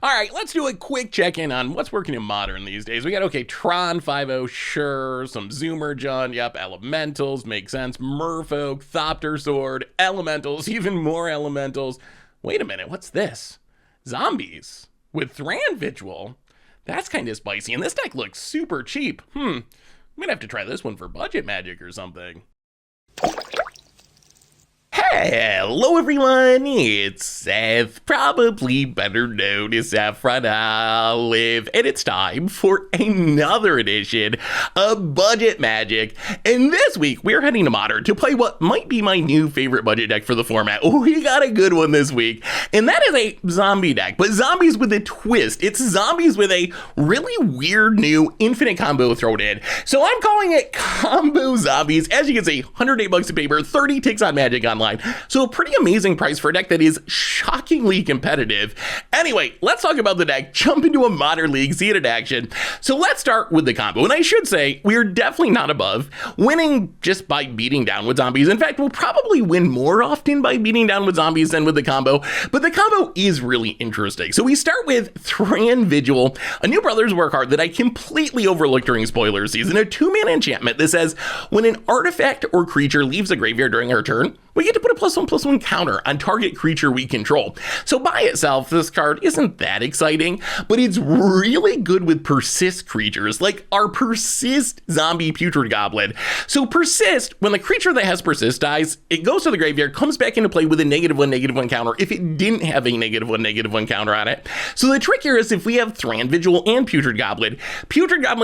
All right, let's do a quick check-in on what's working in Modern these days. We got, okay, Tron 5.0, sure. Some Zoomer John, yep. Elementals, makes sense. Merfolk, Thopter Sword, Elementals, even more Elementals. Wait a minute, what's this? Zombies with Thran Vigil. That's kind of spicy, and this deck looks super cheap. I'm gonna have to try this one for budget magic or something. Hello everyone, it's Seth, probably better known as Saffron Olive, and it's time for another edition of Budget Magic. And this week, we're heading to Modern to play what might be my new favorite budget deck for the format. We got a good one this week, and that is a zombie deck, but zombies with a twist. It's zombies with a really weird new infinite combo thrown in. So I'm calling it Combo Zombies. As you can see, $108 a paper, 30 ticks on Magic Online. So a pretty amazing price for a deck that is shockingly competitive. Anyway, let's talk about the deck, jump into a Modern League, see it in action. So let's start with the combo. And I should say, we're definitely not above winning just by beating down with zombies. In fact, we'll probably win more often by beating down with zombies than with the combo. But the combo is really interesting. So we start with Thran Vigil, a new Brothers War card that I completely overlooked during spoiler season. A 2-mana enchantment that says, when an artifact or creature leaves the graveyard during our turn, we get to put a +1/+1 counter on target creature we control. So by itself, this card isn't that exciting, but it's really good with persist creatures, like our persist zombie putrid goblin. So persist, when the creature that has persist dies, it goes to the graveyard, comes back into play with a -1/-1 counter if it didn't have a -1/-1 counter on it. So the trick here is if we have Thran Vigil and putrid goblin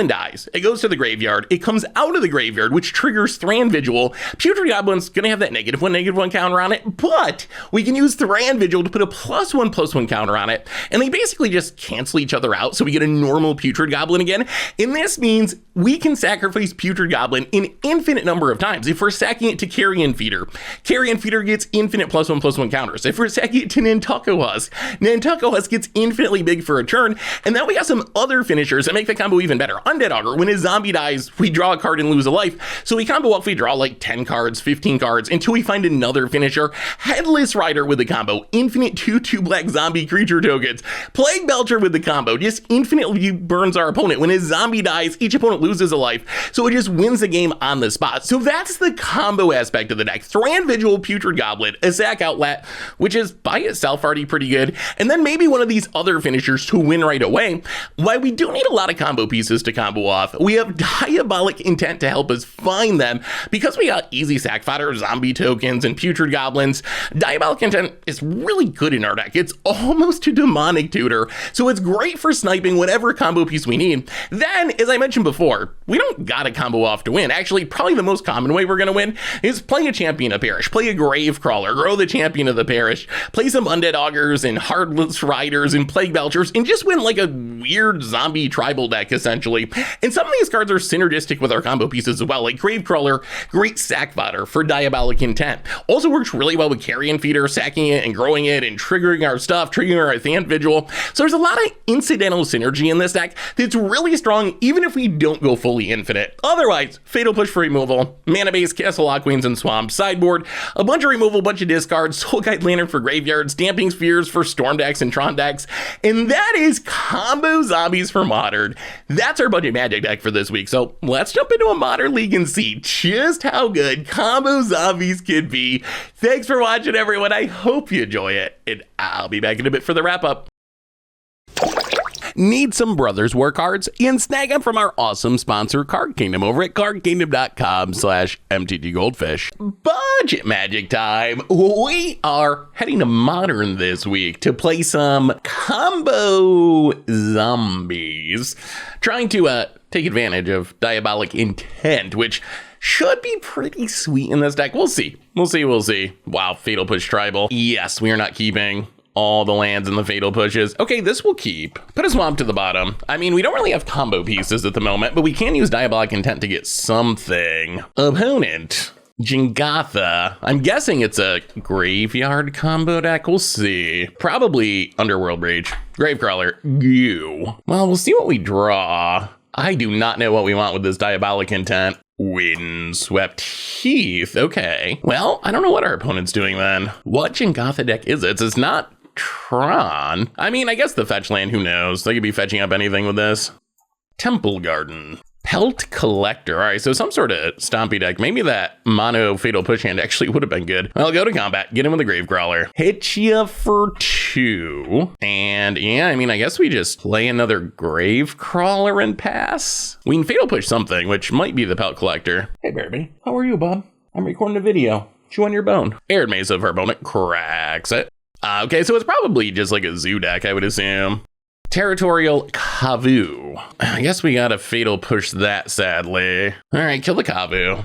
dies, it goes to the graveyard, it comes out of the graveyard, which triggers Thran Vigil. Putrid goblin's gonna have that -1/-1 counter on it, but we can use Thran Vigil to put a +1/+1 counter on it, and they basically just cancel each other out, so we get a normal putrid goblin again. And this means we can sacrifice putrid goblin an infinite number of times. If we're sacking it to Carrion Feeder gets infinite +1/+1 counters. If we're sacking it to Nantucket Husk gets infinitely big for a turn. And then we got some other finishers that make the combo even better. Undead Augur, when his zombie dies, we draw a card and lose a life, so we combo off, we draw like 10 cards, 15 cards, until we find another finisher. Headless Rider with the combo, infinite 2/2 black zombie creature tokens. Plague Belcher with the combo, just infinitely burns our opponent. When his zombie dies, each opponent loses a life, so it just wins the game on the spot. So that's the combo aspect of the deck. Thran Vigil, putrid goblin, a sack outlet, which is by itself already pretty good, and then maybe one of these other finishers to win right away. While we do need a lot of combo pieces to combo off, we have Diabolic Intent to help us find them. Because we got easy sack fodder, zombie tokens, and putrid goblins, Diabolic Intent is really good in our deck. It's almost a demonic tutor, so it's great for sniping whatever combo piece we need. Then, as I mentioned before, we don't gotta combo off to win. Actually, probably the most common way we're gonna win is play a champion of Parish, play a Grave Crawler, grow the champion of the Parish, play some Undead Augurs and Heartless Riders and Plague Belchers, and just win like a weird zombie tribal deck, essentially. And some of these cards are synergistic with our combo pieces as well, like Grave Crawler, great sack fodder for Diabolic Intent. Also works really well with Carrion Feeder, sacking it and growing it and triggering our stuff, triggering our Thran Vigil. So there's a lot of incidental synergy in this deck that's really strong, even if we don't go fully infinite. Otherwise, Fatal Push for removal, mana base, Castle Lock Queens and Swamp, sideboard, a bunch of removal, bunch of discards, Soul Guide Lantern for graveyards, Damping Spheres for Storm decks and Tron decks, and that is Combo Zombies for Modern. That's our budget magic deck for this week, so let's jump into a Modern League and see just how good Combo Zombies can be. Thanks for watching, everyone. I hope you enjoy it, and I'll be back in a bit for the wrap-up. Need some Brothers War cards? And snag them from our awesome sponsor, Card Kingdom, over at cardkingdom.com/MTGGoldfish. Budget magic time. We are heading to Modern this week to play some Combo Zombies, trying to take advantage of Diabolic Intent, which should be pretty sweet in this deck. We'll see. We'll see. Wow, Fatal Push Tribal. Yes, we are not keeping all the lands in the Fatal Pushes. Okay, this will keep. Put a Swamp to the bottom. I mean, we don't really have combo pieces at the moment, but we can use Diabolic Intent to get something. Opponent, Jingatha. I'm guessing it's a graveyard combo deck. We'll see. Probably Underworld Rage. Gravecrawler. You. Well, we'll see what we draw. I do not know what we want with this Diabolic Intent. Windswept Heath. Okay. Well, I don't know what our opponent's doing then. What Jingatha deck is it? It's not Thran. I mean, I guess the fetch land, who knows? They could be fetching up anything with this. Temple Garden. Pelt Collector. All right, so some sort of stompy deck. Maybe that mono Fatal Push hand actually would have been good. Well, go to combat. Get him with a Gravecrawler. Hit ya for 2. And yeah, I mean, I guess we just play another Gravecrawler and pass. We can Fatal Push something, which might be the Pelt Collector. Hey, Bearby. How are you, bud? I'm recording a video. Chew on your bone. Arid Mesa of our opponent cracks it. Okay, so it's probably just like a zoo deck, I would assume. Territorial Kavu. I guess we gotta Fatal Push that, sadly. All right, kill the Kavu.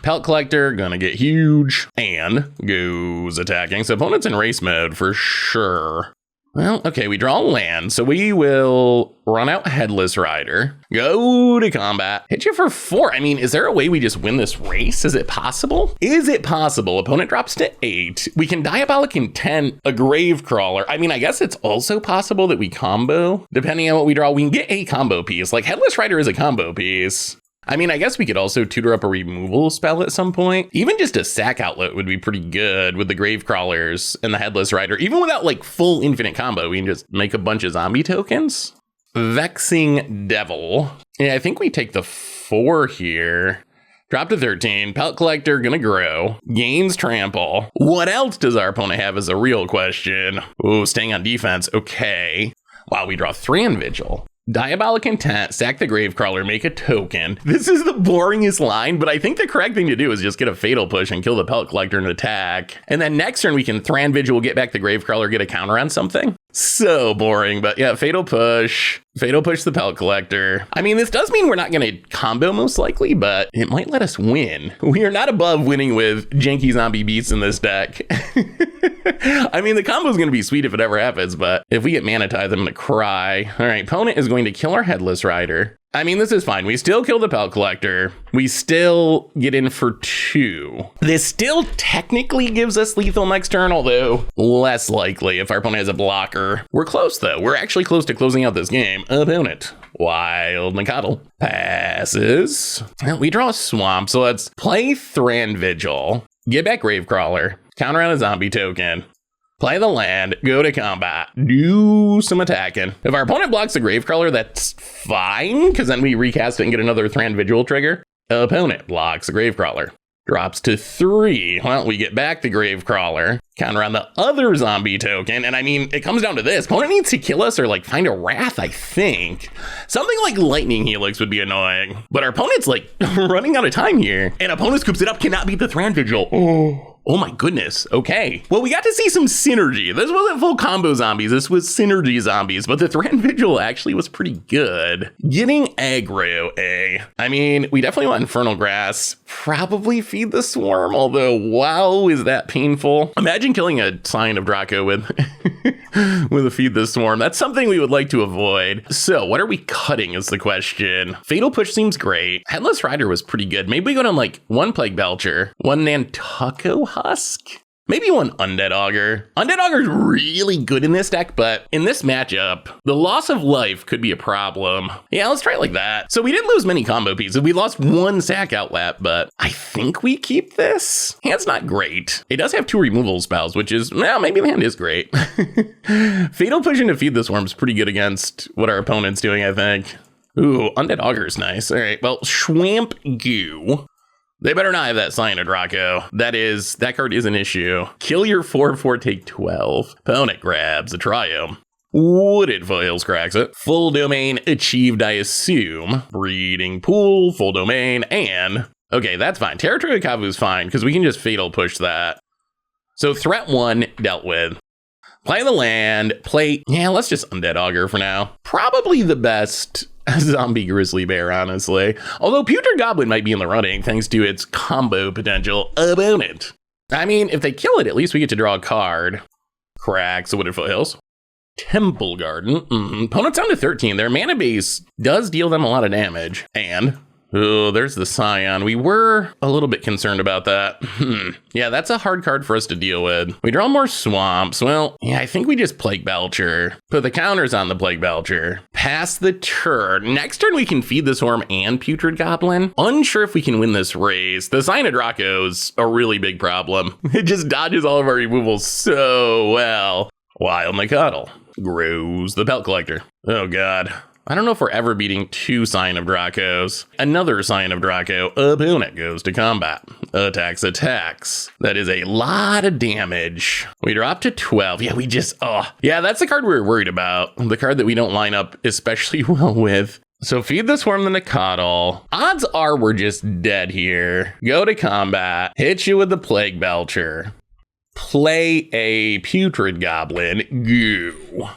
Pelt Collector, gonna get huge, and goes attacking. So opponent's in race mode for sure. Well, okay, we draw land, so we will run out Headless Rider, go to combat, hit you for 4. I mean, is there a way we just win this race? Is it possible? Is it possible? Opponent drops to 8. We can Diabolic Intent, a Gravecrawler. I mean, I guess it's also possible that we combo. Depending on what we draw, we can get a combo piece. Like, Headless Rider is a combo piece. I mean, I guess we could also tutor up a removal spell at some point. Even just a sack outlet would be pretty good with the Gravecrawlers and the Headless Rider. Even without like full infinite combo, we can just make a bunch of zombie tokens. Vexing Devil. Yeah, I think we take the 4 here. Drop to 13. Pelt Collector gonna grow. Gains Trample. What else does our opponent have is a real question. Ooh, staying on defense. Okay. Wow, we draw Thran Vigil. Diabolic Intent, sack the Gravecrawler, make a token. This is the boringest line, but I think the correct thing to do is just get a Fatal Push and kill the Pelt Collector and attack. And then next turn we can Thran Vigil, get back the Gravecrawler, get a counter on something. So boring, but yeah, Fatal Push the Pelt Collector. I mean, this does mean we're not going to combo most likely, but it might let us win. We are not above winning with janky zombie beasts in this deck. I mean, the combo is going to be sweet if it ever happens, but if we get Mana Tithe, I'm going to cry. All right, opponent is going to kill our Headless Rider. I mean, this is fine. We still kill the Pelt Collector. We still get in for 2. This still technically gives us lethal next turn, although less likely if our opponent has a blocker. We're close, though. We're actually close to closing out this game. Opponent, Wild Nacatl, passes. Well, we draw a Swamp, so let's play Thran Vigil, get back Gravecrawler, counter on a zombie token, play the land, go to combat, do some attacking. If our opponent blocks the Gravecrawler, that's fine, because then we recast it and get another Thran Vigil trigger. Opponent blocks the Gravecrawler, drops to 3. Well, we get back the Gravecrawler, counter on the other zombie token, and I mean, it comes down to this. Opponent needs to kill us or like find a Wrath, I think. Something like Lightning Helix would be annoying, but our opponent's like running out of time here, and opponent scoops it up, cannot beat the Thran Vigil. Oh my goodness. Okay. Well, we got to see some synergy. This wasn't full combo zombies. This was synergy zombies, but the Thran Vigil actually was pretty good. Getting aggro, eh? I mean, we definitely want Infernal Grass. Probably Feed the Swarm, although, wow, is that painful. Imagine killing a Scion of Draco with, with a Feed the Swarm. That's something we would like to avoid. So what are we cutting is the question. Fatal Push seems great. Headless Rider was pretty good. Maybe we go to like 1 Plague Belcher, 1 Nantucket Husk, maybe 1 Undead Augur. Undead Augur is really good in this deck, but in this matchup, the loss of life could be a problem. Yeah, let's try it like that. So we didn't lose many combo pieces. We lost 1 sack outlet, but I think we keep this. Hand's not great. It does have 2 removal spells, which is, well, maybe the hand is great. Fatal Push into Feed the Swarm is pretty good against what our opponent's doing, I think. Ooh, Undead Augur is nice. All right, well, Schwamp Goo. They better not have that Scion of Draco. That card is an issue. Kill your 4/4, take 12. Opponent grabs a Triome. Wooded Foils cracks it. Full domain achieved, I assume. Breeding Pool, full domain, and... Okay, that's fine. Territory of Kavu is fine, because we can just Fatal Push that. So threat 1 dealt with. Play the land, yeah, let's just Undead Augur for now. Probably the best zombie Grizzly Bear, honestly. Although Putrid Goblin might be in the running thanks to its combo potential. Opponent. I mean, if they kill it, at least we get to draw a card. Cracks the Wooded Foothills. Temple Garden. Opponent's down to 13. Their mana base does deal them a lot of damage. And... oh, there's the Scion. We were a little bit concerned about that. Yeah, that's a hard card for us to deal with. We draw more swamps. Well, yeah, I think we just Plague Belcher. Put the counters on the Plague Belcher. Pass the turn. Next turn, we can Feed the Swarm and Putrid Goblin. Unsure if we can win this race. The Scion of Draco's a really big problem. It just dodges all of our removals so well. Wild Nicottle. Grows the Pelt Collector. Oh god. I don't know if we're ever beating 2 Scion of Dracos. Another Scion of Draco. Opponent goes to combat. Attacks. That is a lot of damage. We drop to 12. Yeah, we just, yeah, that's the card we were worried about. The card that we don't line up especially well with. So feed the Swarm the Nicottle. Odds are we're just dead here. Go to combat. Hit you with the Plague Belcher. Play a Putrid Goblin. Goo.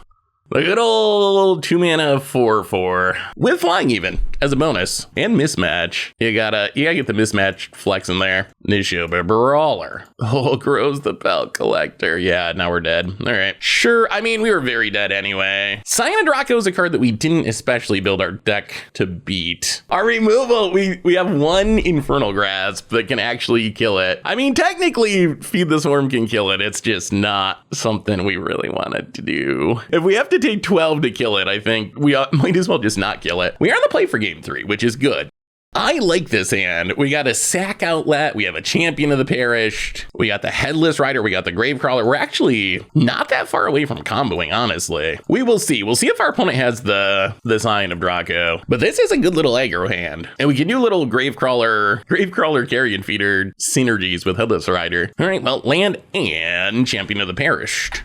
The good old 2-mana 4/4 with flying even as a bonus and mismatch. You gotta get the mismatch flex in there. Nishoba Brawler. Oh, grows the Pelt Collector. Yeah, now we're dead. All right. Sure. I mean, we were very dead anyway. Scion of Draco is a card that we didn't especially build our deck to beat. Our removal, we have 1 Infernal Grasp that can actually kill it. I mean, technically, Feed the Swarm can kill it. It's just not something we really wanted to do. If we have to take 12 to kill it, I think we might as well just not kill it. We are on the play for game 3, which is good. I like this hand. We got a Sack Outlet. We have a Champion of the Perished. We got the Headless Rider. We got the Gravecrawler. We're actually not that far away from comboing, honestly. We will see. We'll see if our opponent has the Scion of Draco. But this is a good little aggro hand. And we can do little Gravecrawler Carrion Feeder synergies with Headless Rider. All right, well, land and Champion of the Perished.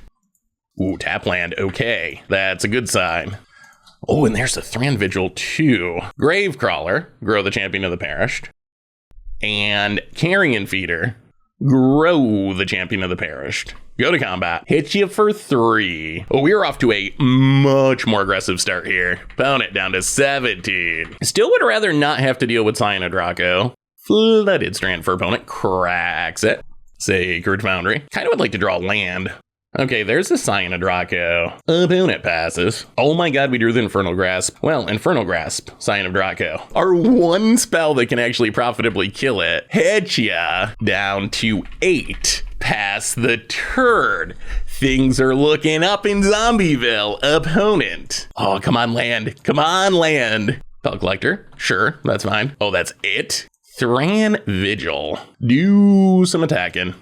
Ooh, tap land. Okay, that's a good sign. Oh, and there's the Thran Vigil too. Gravecrawler, grow the Champion of the Perished. And Carrion Feeder, grow the Champion of the Perished. Go to combat. Hit you for 3. Oh, we're off to a much more aggressive start here. Opponent down to 17. Still would rather not have to deal with Scion of Draco. Flooded Strand for opponent. Cracks it. Sacred Foundry. Kind of would like to draw land. Okay, there's the Scion of Draco. Opponent passes. Oh my god, we drew the Infernal Grasp. Well, Infernal Grasp, Scion of Draco. Our 1 spell that can actually profitably kill it. Hit ya down to 8. Pass the turn. Things are looking up in Zombieville. Opponent. Oh, come on, land. Come on, land. Pelt Collector. Sure, that's fine. Oh, that's it. Thran Vigil. Do some attacking.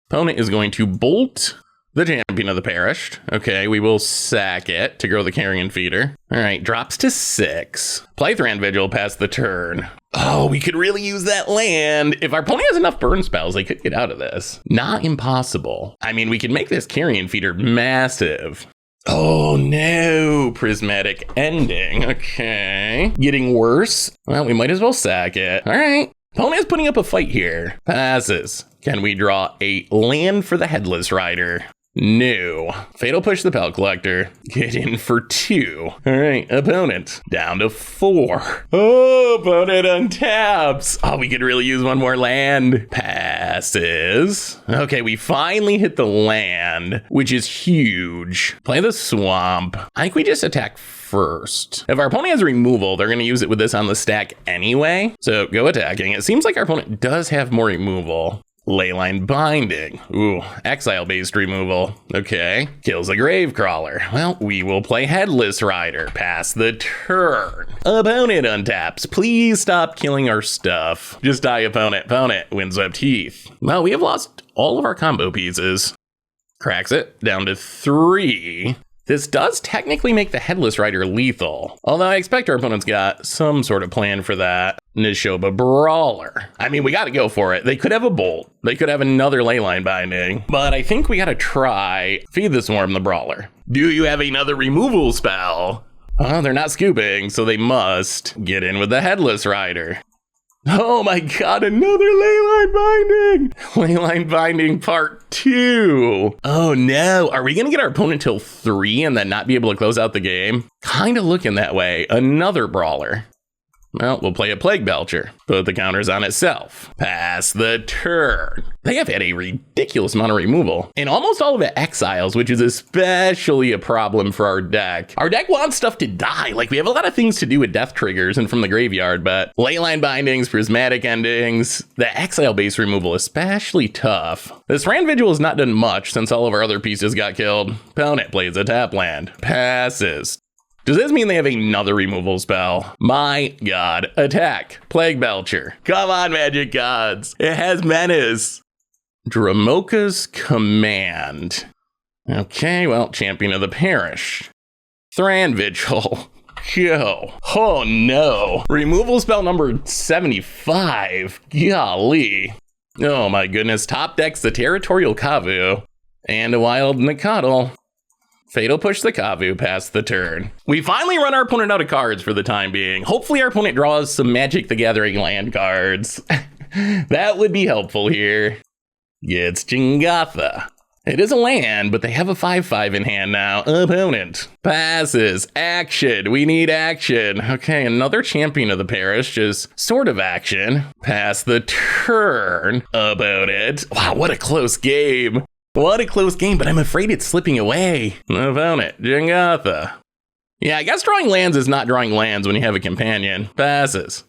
Opponent is going to bolt the Champion of the Perished. Okay, we will sack it to grow the Carrion Feeder. All right, drops to 6. Play Thran Vigil past the turn. Oh, we could really use that land. If our opponent has enough burn spells, they could get out of this. Not impossible. I mean, we could make this Carrion Feeder massive. Oh no, Prismatic Ending. Okay, getting worse. Well, we might as well sack it. All right. Opponent is putting up a fight here. Passes. Can we draw a land for the Headless Rider? No. Fatal Push the Pelt Collector. Get in for 2. All right, opponent down to 4. Oh, opponent untaps. Oh, we could really use 1 more land. Passes. Okay, we finally hit the land, which is huge. Play the Swamp. I think we just attack first. If our opponent has removal, they're going to use it with this on the stack anyway. So go attacking. It seems like our opponent does have more removal. Leyline Binding. Ooh, exile-based removal. Okay. Kills a Gravecrawler. Well, we will play Headless Rider. Pass the turn. Opponent untaps. Please stop killing our stuff. Just die, opponent. Opponent. Windswept Heath. Well, we have lost all of our combo pieces. Cracks it. Down to 3. This does technically make the Headless Rider lethal, although I expect our opponent's got some sort of plan for that. Nishoba Brawler. I mean, we got to go for it. They could have a Bolt. They could have another Leyline Binding, but I think we got to try Feed the Swarm the Brawler. Do you have another removal spell? Oh, they're not scooping, so they must get in with the Headless Rider. Oh my god, another Leyline Binding! Leyline Binding Part 2. Oh no, are we gonna get our opponent till 3 and then not be able to close out the game? Kinda looking that way. Another Brawler. Well, we'll play a Plague Belcher. Put the counters on itself. Pass the turn. They have had a ridiculous amount of removal. And almost all of it exiles, which is especially a problem for our deck. Our deck wants stuff to die. Like, we have a lot of things to do with death triggers and from the graveyard, but Leyline Bindings, Prismatic Endings, the exile-based removal, especially tough. This Thran Vigil has not done much since all of our other pieces got killed. Opponent plays a tap land. Passes. Does this mean they have another removal spell? My god. Attack. Plague Belcher. Come on, Magic Gods. It has Menace. Dramoka's Command. Okay, well, Champion of the Parish. Thran Vigil. Go. Oh no. Removal spell number 75. Golly. Oh my goodness. Top decks the Territorial Kavu. And a Wild Nakatl. Fatal Push the Kavu past the turn. We finally run our opponent out of cards for the time being. Hopefully our opponent draws some Magic the Gathering land cards. That would be helpful here. It's Jingatha. It is a land, but they have a 5/5 in hand now. Opponent passes. Action. We need action. Okay, another Champion of the Parish, just sort of action. Pass the turn. Opponent. Wow, what a close game. What a close game, but I'm afraid it's slipping away. Opponent. Jingatha. Yeah, I guess drawing lands is not drawing lands when you have a companion. Passes.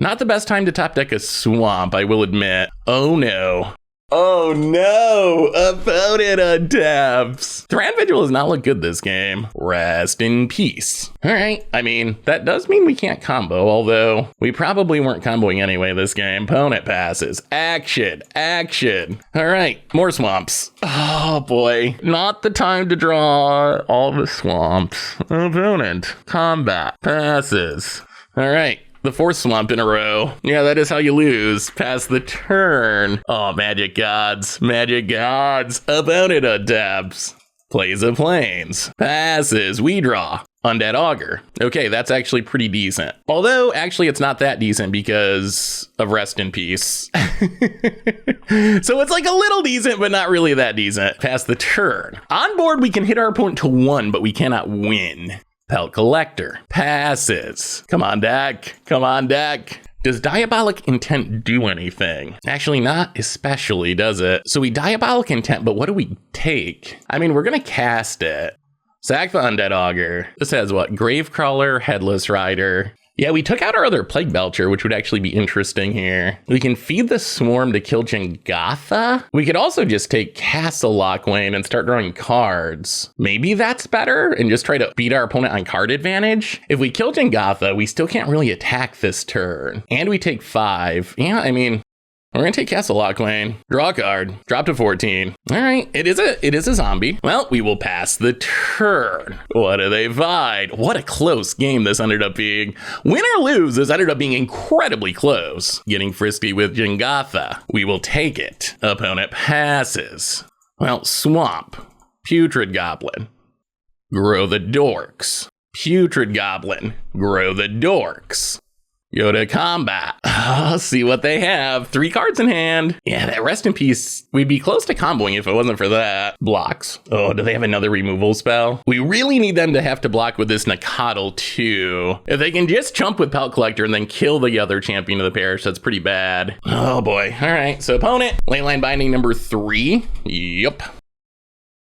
Not the best time to top deck a swamp, I will admit. Oh no. Oh no! Opponent untaps! Thran Vigil does not look good this game. Rest in peace. Alright, I mean, that does mean we can't combo, although we probably weren't comboing anyway this game. Opponent passes. Action! Action! Alright, more swamps. Oh boy. Not the time to draw all the swamps. Opponent. Combat. Passes. Alright. The fourth swamp in a row. Yeah, that is how you lose. Pass the turn. Oh, magic gods. Magic gods. Opponent untaps. Plays of Plains. Passes. We draw. Undead Augur. Okay, that's actually pretty decent. Although, actually, it's not that decent because of Rest in Peace. So it's like a little decent, but not really that decent. Pass the turn. On board, we can hit our opponent to 1, but we cannot win. Pelt Collector. Passes. Come on, deck. Come on, deck. Does Diabolic Intent do anything? Actually, not especially, does it? So we Diabolic Intent, but what do we take? I mean, we're going to cast it. Sack the Undead Augur. This has what? Gravecrawler, Headless Rider. Yeah, we took out our other Plague Belcher, which would actually be interesting here. We can feed the Swarm to kill Jingatha. We could also just take Castle Lockwayne and start drawing cards. Maybe that's better and just try to beat our opponent on card advantage. If we kill Jingatha, we still can't really attack this turn. And we take 5. Yeah, I mean, we're gonna take Castle Lockwayne. Draw a card. Drop to 14. All right, it is a zombie. Well, we will pass the turn. What do they find? What a close game this ended up being. Win or lose, this ended up being incredibly close. Getting frisky with Jingatha. We will take it. Opponent passes. Well, Swamp. Putrid Goblin. Grow the Dorks. Putrid Goblin. Grow the Dorks. Go to combat. Oh, see what they have. 3 cards in hand. Yeah, that Rest in Peace, we'd be close to comboing if it wasn't for that. Blocks. Oh, do they have another removal spell? We really need them to have to block with this Nakatl too. If they can just chump with Pelt Collector and then kill the other Champion of the Parish, that's pretty bad. Oh boy. All right, so opponent, Leyline Binding number 3. Yup.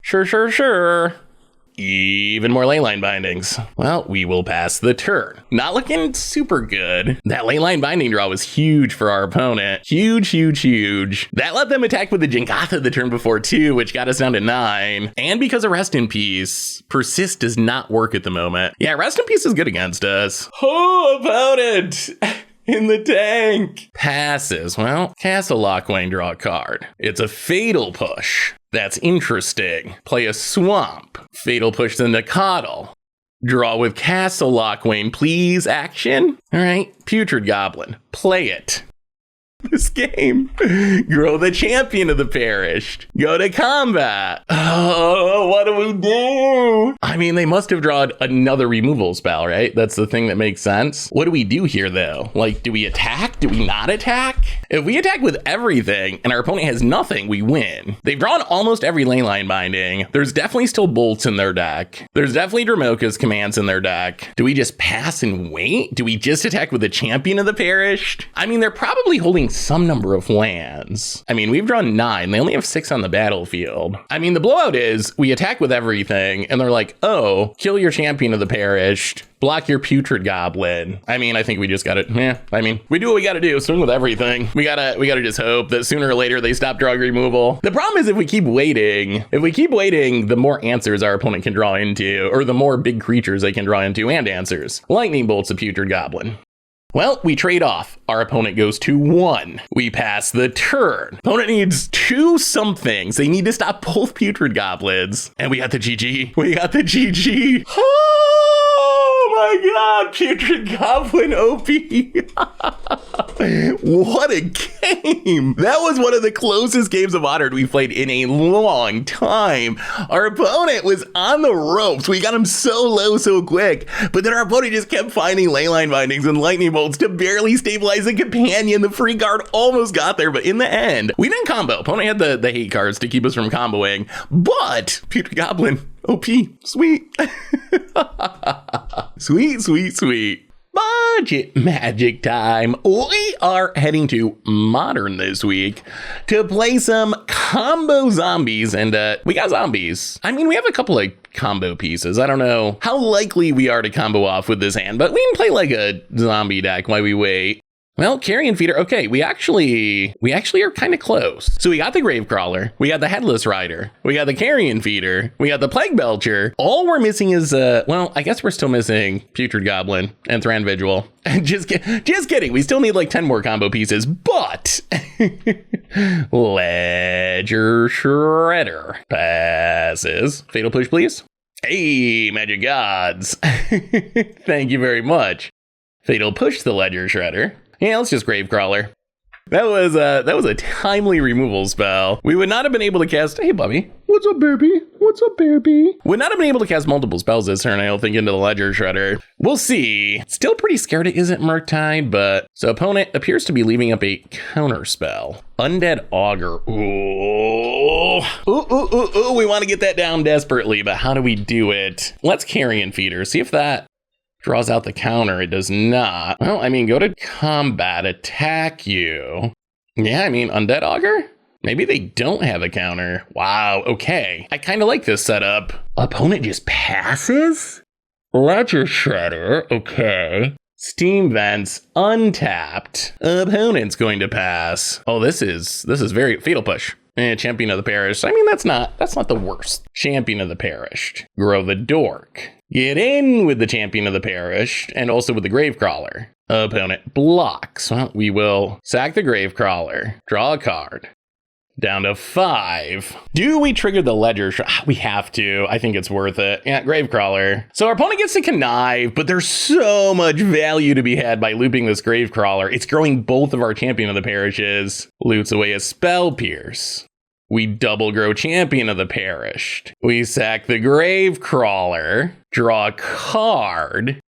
Sure. Even more Leyline Bindings. Well, we will pass the turn. Not looking super good. That Leyline Binding draw was huge for our opponent. Huge. That let them attack with the Jingatha the turn before too, which got us down to 9. And because of Rest in Peace, Persist does not work at the moment. Yeah, Rest in Peace is good against us. Oh, opponent! In the tank. Passes. Well, Castle Lockwayne, draw a card. It's a Fatal Push. That's interesting. Play a Swamp. Fatal Push the Nakatl. Draw with Castle Lockwayne, please. Action. All right. Putrid Goblin. Play it. This game. Grow the Champion of the Parish. Go to combat. Oh, what do we do? I mean, they must have drawn another removal spell, right? That's the thing that makes sense. What do we do here, though? Like, do we attack? Do we not attack? If we attack with everything and our opponent has nothing, we win. They've drawn almost every Leyline Binding. There's definitely still bolts in their deck. There's definitely Dromoka's commands in their deck. Do we just pass and wait? Do we just attack with the Champion of the Parish? I mean, they're probably holding some number of lands. I mean, we've drawn 9. They only have 6 on the battlefield. I mean, the blowout is we attack with everything and they're like, oh, kill your Champion of the Parish, block your Putrid Goblin. I mean, I think we just gotta, I mean, we do what we gotta do, swing with everything. We gotta just hope that sooner or later they stop drawing removal. The problem is if we keep waiting, the more answers our opponent can draw into, or the more big creatures they can draw into and answers. Lightning bolts a Putrid Goblin. Well, we trade off. Our opponent goes to 1. We pass the turn. Opponent needs 2 somethings. They need to stop both putrid goblins. And we got the GG. We got the GG. Oh my god, putrid goblin OP. What a game. That was one of the closest games of Modern we've played in a long time. Our opponent was on the ropes. We got him so low so quick, but then our opponent just kept finding leyline bindings and lightning bolts to barely stabilize the companion. The free card almost got there, but in the end, we didn't combo. Opponent had the hate cards to keep us from comboing, but putrid goblin OP, sweet. Sweet, sweet, sweet. Budget magic time. We are heading to Modern this week to play some combo zombies, and we got zombies. I mean, we have a couple of combo pieces. I don't know how likely we are to combo off with this hand, but we can play like a zombie deck while we wait. Well, Carrion Feeder, okay, we actually are kind of close. So we got the Gravecrawler, we got the Headless Rider, we got the Carrion Feeder, we got the Plague Belcher. All we're missing is, well, I guess we're still missing Putrid Goblin and Thran Vigil. Just kidding, we still need like 10 more combo pieces, but Ledger Shredder passes. Fatal Push, please. Hey, Magic Gods. Thank you very much. Fatal Push the Ledger Shredder. Yeah, let's just Gravecrawler. That was a timely removal spell. We would not have been able to cast. Hey, Bubby. What's up, baby? What's up, baby? Would not have been able to cast multiple spells this turn, I don't think, into the Ledger Shredder. We'll see. Still pretty scared it isn't Murktide, but so opponent appears to be leaving up a counter spell. Undead Augur. Ooh. Ooh. We want to get that down desperately, but how do we do it? Let's Carrion Feeder. See if that draws out the counter. It does not. Well, I mean, go to combat, attack you. Yeah, I mean, Undead Augur? Maybe they don't have a counter. Wow, okay. I kind of like this setup. Opponent just passes? Ledger Shredder, okay. Steam Vents, untapped. Opponent's going to pass. Oh, this is very Fatal Push. Champion of the Perished. I mean, that's not the worst. Champion of the Perished. Grow the Dork. Get in with the Champion of the Perished and also with the Gravecrawler. Opponent blocks. Well, we will sack the Gravecrawler. Draw a card. Down to 5. Do we trigger the Ledger? We have to. I think it's worth it. Yeah, Gravecrawler. So our opponent gets to connive, but there's so much value to be had by looping this Gravecrawler. It's growing both of our Champion of the Perishes. Loots away a Spell Pierce. We double grow Champion of the Perished. We sack the Gravecrawler, draw a card,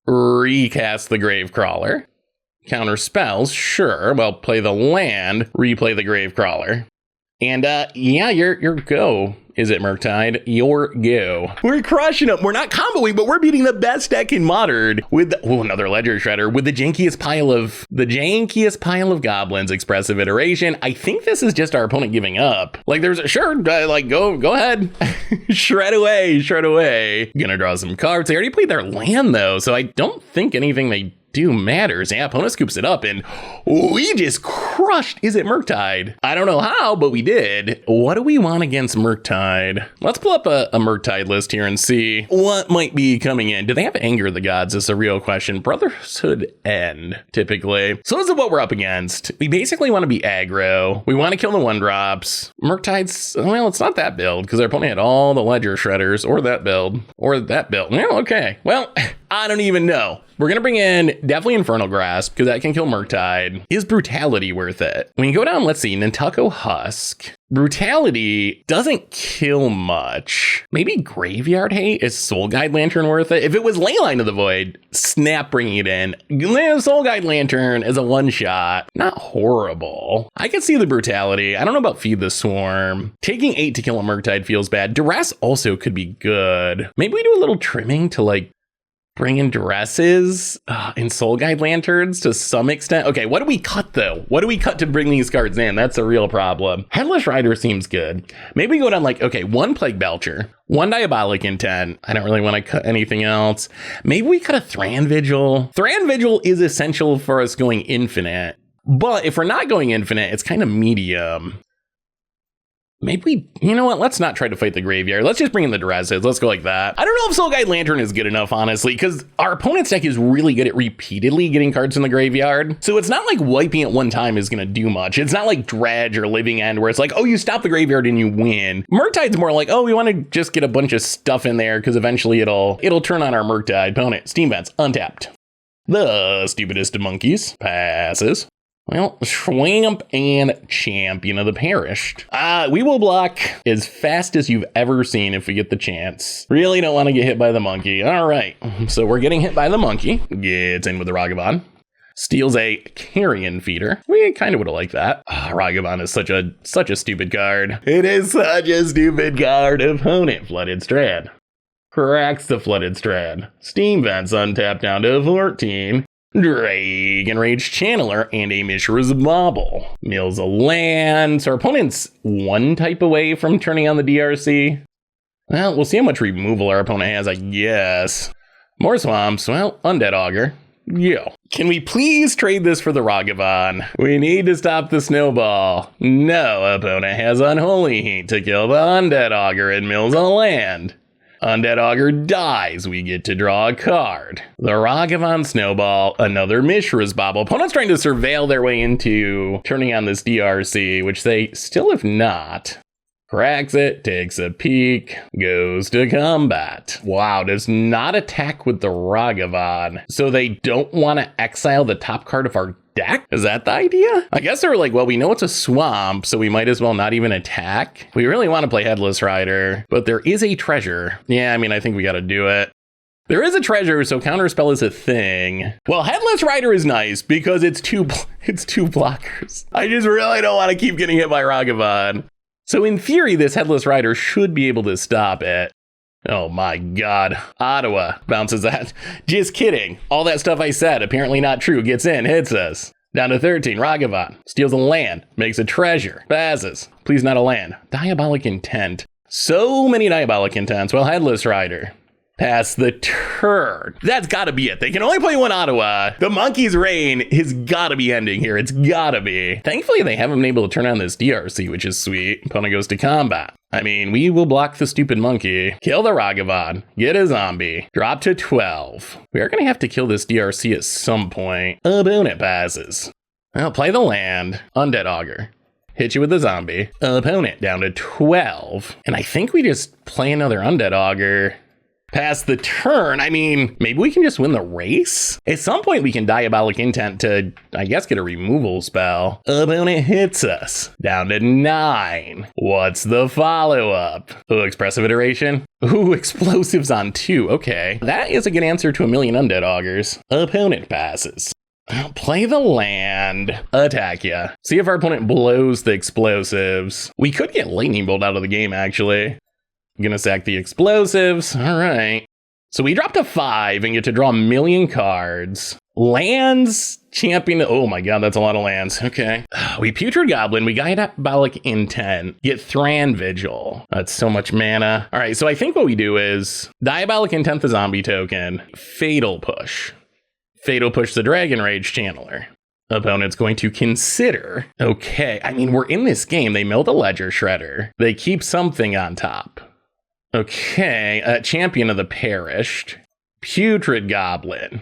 recast the Gravecrawler, counter spells, sure, well, play the land, replay the Gravecrawler. And yeah, your go. Is it Murktide? Your go. We're crushing them. We're not comboing, but we're beating the best deck in Modern with another Ledger Shredder with the jankiest pile of goblins. Expressive iteration. I think this is just our opponent giving up. Like there's like go ahead, shred away. Gonna draw some cards. They already played their land though, so I don't think anything they do matters. Yeah, opponent scoops it up and we just crushed. Is it Murktide? I don't know how, but we did. What do we want against Murktide? Let's pull up a Murktide list here and see what might be coming in. Do they have Anger of the Gods? Is a real question. Brotherhood End, typically. So this is what we're up against. We basically want to be aggro. We want to kill the 1-drops. Murktide's, well, it's not that build because our opponent had all the Ledger Shredders or that build. Well, okay. Well, I don't even know. We're going to bring in definitely Infernal Grasp because that can kill Murktide. Is Brutality worth it? When you go down, let's see, Nantucket Husk. Brutality doesn't kill much. Maybe Graveyard Hate? Is Soul Guide Lantern worth it? If it was Leyline of the Void, snap bringing it in. Soul Guide Lantern is a one-shot. Not horrible. I can see the Brutality. I don't know about Feed the Swarm. Taking 8 to kill a Murktide feels bad. Duress also could be good. Maybe we do a little trimming to like bring in Duresses and Soul Guide Lanterns to some extent. Okay, what do we cut though? What do we cut to bring these cards in? That's a real problem. Headless Rider seems good. Maybe we go down like, okay, 1 Plague Belcher, 1 Diabolic Intent. I don't really want to cut anything else. Maybe we cut a Thran Vigil. Thran Vigil is essential for us going infinite. But if we're not going infinite, it's kind of medium. Maybe you know what? Let's not try to fight the graveyard. Let's just bring in the dresses. Let's go like that. I don't know if Soul Guide Lantern is good enough, honestly, because our opponent's deck is really good at repeatedly getting cards in the graveyard. So it's not like wiping at one time is going to do much. It's not like Dredge or Living End where it's like, oh, you stop the graveyard and you win. Murktide's more like, oh, we want to just get a bunch of stuff in there because eventually it'll turn on our Murktide opponent. Steam Vents, untapped. The stupidest of monkeys passes. Well, Swamp and Champion of the Perished. We will block as fast as you've ever seen if we get the chance. Really don't want to get hit by the monkey. All right, so we're getting hit by the monkey. Gets in with the Ragavan. Steals a Carrion Feeder. We kind of would have liked that. Ragavan is such a stupid card. It is such a stupid card. Opponent Flooded Strand. Cracks the Flooded Strand. Steam Vents untapped down to 14. Dragon Rage Channeler and a Mishra's Bauble. Mills a land. So our opponent's one type away from turning on the DRC. Well, we'll see how much removal our opponent has, I guess. More swamps. Well, Undead Augur. Yo. Can we please trade this for the Ragavan? We need to stop the snowball. No, opponent has Unholy Heat to kill the Undead Augur and mills a land. Undead Augur dies, we get to draw a card. The Ragavan Snowball, another Mishra's Bauble. Opponent's trying to surveil their way into turning on this DRC, which they still have not. Cracks it, takes a peek, goes to combat. Wow, does not attack with the Ragavan. So they don't want to exile the top card of our deck? Is that the idea? I guess they were like, well, we know it's a swamp, so we might as well not even attack. We really want to play Headless Rider, but there is a treasure. Yeah, I mean, I think we got to do it. There is a treasure, so Counterspell is a thing. Well, Headless Rider is nice because it's two blockers. I just really don't want to keep getting hit by Ragavan. So in theory, this Headless Rider should be able to stop it. Oh my god. Ottawa bounces that. Just kidding. All that stuff I said, apparently not true, gets in, hits us. Down to 13, Ragavan. Steals a land, makes a treasure, passes. Please not a land. Diabolic Intent. So many Diabolic Intents. Well, Headless Rider. Pass the turn. That's gotta be it. They can only play one Ottawa. The monkey's reign has gotta be ending here. It's gotta be. Thankfully, they haven't been able to turn on this DRC, which is sweet. Opponent goes to combat. I mean, we will block the stupid monkey. Kill the Ragavan. Get a zombie. Drop to 12. We are gonna have to kill this DRC at some point. Opponent passes. Well, play the land. Undead Augur. Hit you with the zombie. Opponent down to 12. And I think we just play another Undead Augur. Pass the turn. I mean, maybe we can just win the race? At some point, we can Diabolic Intent to, I guess, get a removal spell. Opponent hits us. Down to 9. What's the follow-up? Oh, Expressive Iteration? Ooh, Explosives on 2. Okay. That is a good answer to a million Undead Augurs. Opponent passes. Play the land. Attack ya. See if our opponent blows the explosives. We could get Lightning Bolt out of the game, actually. Gonna sack the explosives. All right. So we dropped to 5 and get to draw a million cards. Lands, champion. Oh my god, that's a lot of lands. Okay. We Putrid Goblin. We got Diabolic Intent. Get Thran Vigil. That's so much mana. All right. So I think what we do is Diabolic Intent the zombie token. Fatal Push. Fatal Push the Dragon Rage Channeler. Opponent's going to consider. Okay. I mean, we're in this game. They mill the Ledger Shredder. They keep something on top. Okay, Champion of the Perished, Putrid Goblin,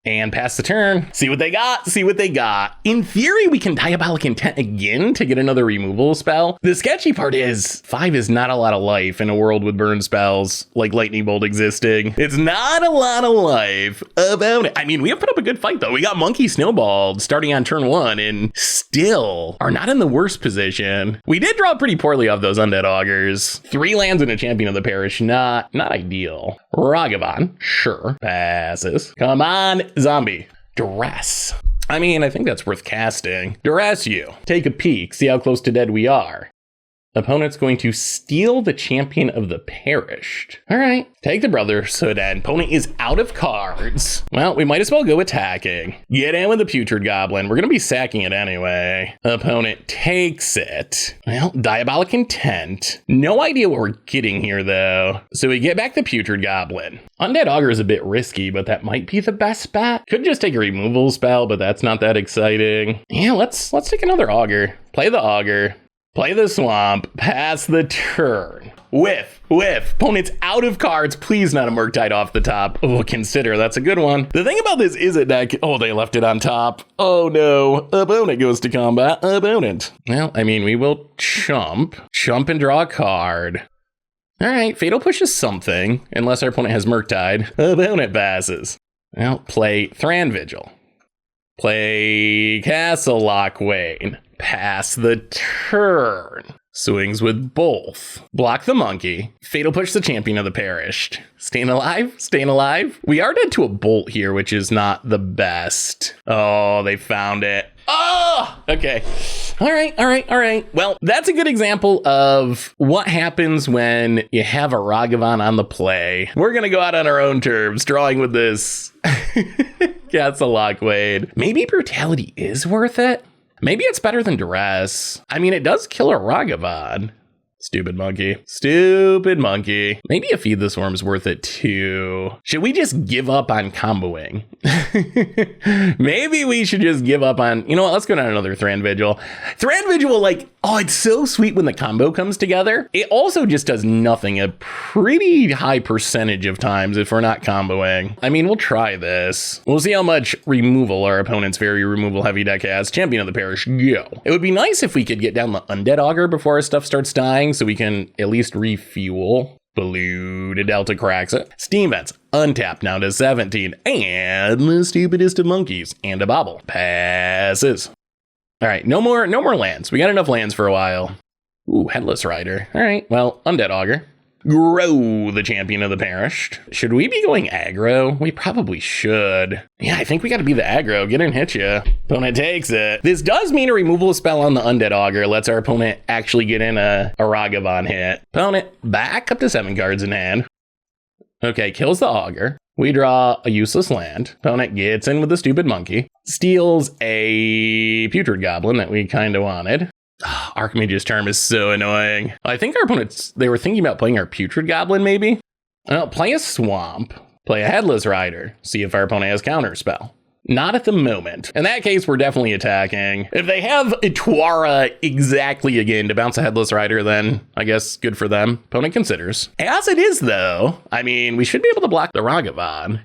and pass the turn. See what they got, see what they got. In theory, we can Diabolic Intent again to get another removal spell. The sketchy part is 5 is not a lot of life in a world with burn spells like Lightning Bolt existing. It's not a lot of life about it. I mean, we have put up a good fight though. We got Monkey Snowballed starting on turn 1 and still are not in the worst position. We did draw pretty poorly off those Undead Augurs. 3 lands and a Champion of the Parish, not ideal. Ragavan, sure, passes. Come on, zombie. Duress. I mean, I think that's worth casting. Duress you. Take a peek, see how close to dead we are. Opponent's going to steal the Champion of the Perished. All right, take the Brotherhood and opponent is out of cards. Well, we might as well go attacking. Get in with the Putrid Goblin. We're going to be sacking it anyway. Opponent takes it. Well, Diabolic Intent. No idea what we're getting here, though. So we get back the Putrid Goblin. Undead Augur is a bit risky, but that might be the best bet. Could just take a removal spell, but that's not that exciting. Yeah, let's take another Augur. Play the Augur. Play the swamp, pass the turn. Whiff. Opponent's out of cards. Please not a Murktide off the top. Oh, consider. That's a good one. The thing about this is deck. Oh, they left it on top. Oh, no. Opponent goes to combat. Opponent. Well, I mean, we will chump and draw a card. All right, Fatal Push is something, unless our opponent has Murktide. Opponent passes. Well, play Thran Vigil. Play Castle Lockwane. Pass the turn. Swings with both. Block the monkey. Fatal Push the champion of the perished. Staying alive. We are dead to a bolt here, which is not the best. Oh, they found it. Oh, okay. All right. Well, that's a good example of what happens when you have a Ragavan on the play. We're going to go out on our own terms, drawing with this Castle Lockwane. Maybe Brutality is worth it. Maybe it's better than Duress. I mean, it does kill a Ragavan. Stupid monkey. Maybe a Feed the Swarm's worth it too. Should we just give up on comboing? Maybe we should just give up on, you know what, let's go down another Thran Vigil. Thran Vigil, like, oh, it's so sweet when the combo comes together. It also just does nothing a pretty high percentage of times if we're not comboing. I mean, we'll try this. We'll see how much removal our opponent's very removal heavy deck has. Champion of the Parish, go. It would be nice if we could get down the Undead Augur before our stuff starts dying, so we can at least refuel. Blue to Delta cracks it. Steam Vents, untapped now to 17. And the stupidest of monkeys. And a bobble. Passes. All right, no more lands. We got enough lands for a while. Ooh, Headless Rider. All right, well, Undead Augur. Grow the champion of the perished. Should we be going aggro? We probably should. Yeah, I think we got to be the aggro. Get in, hit ya. Opponent takes it. This does mean a removal spell on the Undead Augur lets our opponent actually get in a Ragavan hit. Opponent back up to 7 cards in hand. Okay, kills the Augur. We draw a useless land. Opponent gets in with the stupid monkey. Steals a Putrid Goblin that we kind of wanted. Archmage's Charm is so annoying. I think our opponents, they were thinking about playing our Putrid Goblin, maybe? Play a Swamp, play a Headless Rider, see if our opponent has Counterspell. Not at the moment. In that case, we're definitely attacking. If they have Itwara exactly again to bounce a Headless Rider, then I guess good for them. Opponent considers. As it is, though, I mean, we should be able to block the Ragavan.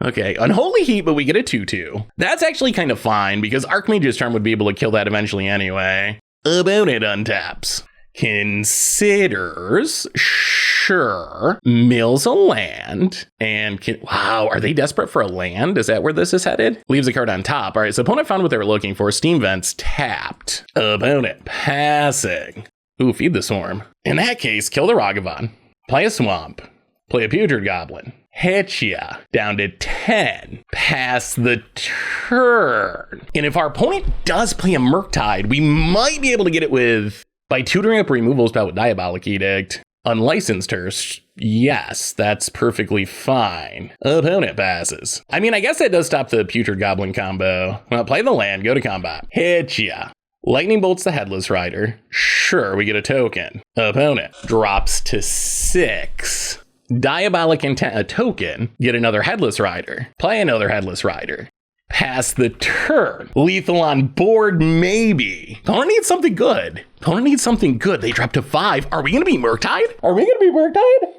Okay, Unholy Heat, but we get a 2-2. That's actually kind of fine, because Archmage's Charm would be able to kill that eventually anyway. Opponent untaps. Considers, sure, mills a land, and wow, are they desperate for a land? Is that where this is headed? Leaves a card on top. All right, so opponent found what they were looking for. Steam Vents tapped. Opponent passing. Ooh, Feed the Swarm. In that case, kill the Ragavan. Play a Swamp. Play a Putrid Goblin. Hit ya. Down to 10. Pass the turn. And if our opponent does play a Murktide, we might be able to get it with, by tutoring up a removal spell with Diabolic Edict. Unlicensed Hearse. Yes, that's perfectly fine. Opponent passes. I mean, I guess that does stop the Putrid Goblin combo. Well, play the land, go to combat. Hit ya. Lightning Bolts the Headless Rider. Sure, we get a token. Opponent drops to 6. Diabolic Intent a token, get another Headless Rider, play another Headless Rider, pass the turn, lethal on board maybe. Opponent needs something good. They drop to 5. Are we going to be Murktide?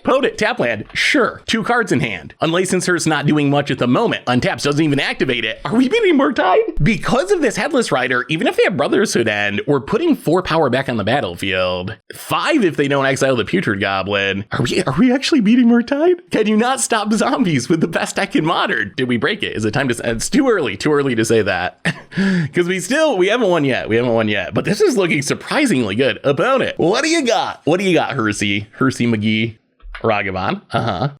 Opponent, tap land. Sure. 2 cards in hand. Unlicensed Hearse not doing much at the moment. Untaps, doesn't even activate it. Are we beating Murktide? Because of this Headless Rider, even if they have Brotherhood End, we're putting 4 power back on the battlefield. 5 if they don't exile the Putrid Goblin. Are we actually beating Murktide? Can you not stop zombies with the best deck in Modern? Did we break it? Is it time to... It's too early to say that. Because we haven't won yet. But this is looking surprisingly good. Opponent, what do you got? Hersey McGee? Ragavan.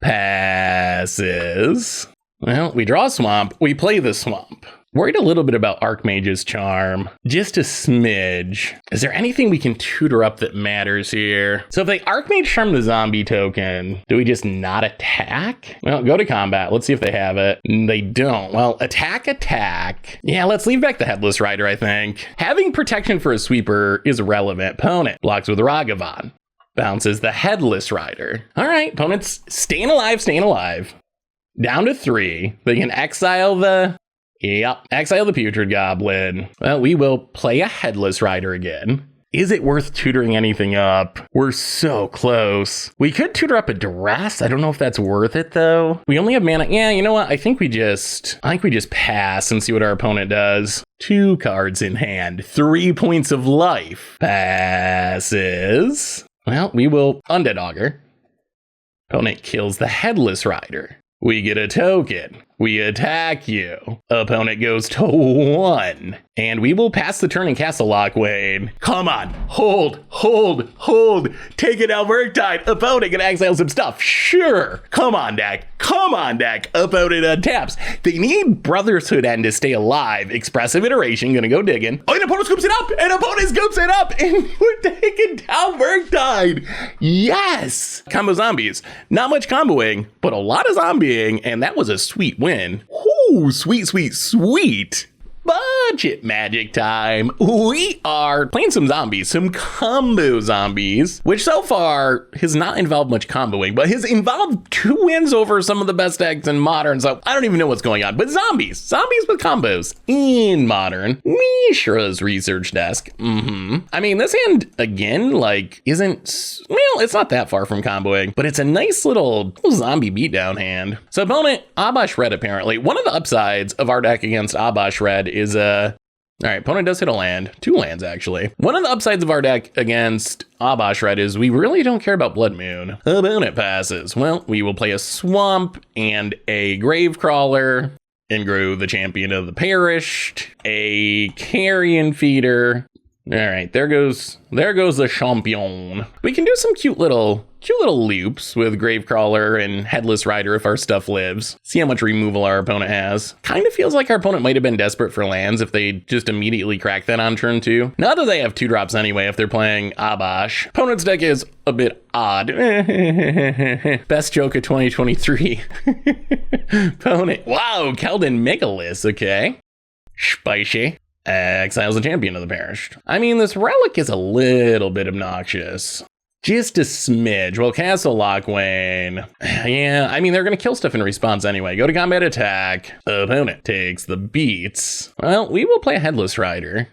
Passes. Well, we draw a Swamp. We play the Swamp. Worried a little bit about Archmage's Charm. Just a smidge. Is there anything we can tutor up that matters here? So if they Archmage Charm the zombie token, do we just not attack? Well, go to combat. Let's see if they have it. They don't. Well, attack. Yeah, let's leave back the Headless Rider, I think. Having protection for a sweeper is relevant. Opponent blocks with Ragavan. Bounces the Headless Rider. All right, opponent's staying alive. Down to 3. They can exile the Putrid Goblin. Well, we will play a Headless Rider again. Is it worth tutoring anything up? We're so close. We could tutor up a Duress. I don't know if that's worth it though. We only have mana. Yeah, you know what? I think we just pass and see what our opponent does. 2 cards in hand, 3 points of life. Passes. Well, we will Undead Augur. Opponent kills the Headless Rider. We get a token. We attack you. Opponent goes to 1. And we will pass the turn and cast a Lockwade. Come on. Hold. Take it out, Murktide. Opponent can exile some stuff. Sure. Come on, deck. Opponent untaps. They need Brotherhood End to stay alive. Expressive Iteration. Gonna go digging. Oh, and opponent scoops it up. And we're taking down Murktide. Yes. Combo zombies. Not much comboing, but a lot of zombieing. And that was a sweet win. Ooh, sweet. Budget magic time. We are playing some zombies, some combo zombies, which so far has not involved much comboing, but has involved 2 wins over some of the best decks in Modern, so I don't even know what's going on. But zombies with combos in Modern. Mishra's research desk. I mean, this hand, again, like, isn't, well, it's not that far from comboing, but it's a nice little zombie beatdown hand. So opponent, Abash Red, apparently. One of the upsides of our deck against Abash Red is all right, opponent does hit a land. 2 lands, actually. One of the upsides of our deck against Abash Red is we really don't care about Blood Moon. Opponent passes. Well, we will play a Swamp and a Gravecrawler, and grow the Champion of the Perished, a Carrion Feeder. All right, there goes the champion. We can do some cute little loops with Gravecrawler and Headless Rider if our stuff lives. See how much removal our opponent has. Kind of feels like our opponent might have been desperate for lands if they just immediately cracked that on turn 2. Not that they have 2 drops anyway if they're playing Abash. Opponent's deck is a bit odd. Best joke of 2023. Opponent. Wow, Keldon Megalith, okay. Spicy. Exiles the Champion of the Perished. I mean, this relic is a little bit obnoxious. Just a smidge. Well, Castle Lockwayne. Yeah, I mean, they're going to kill stuff in response anyway. Go to combat attack. Opponent takes the beats. Well, we will play a Headless Rider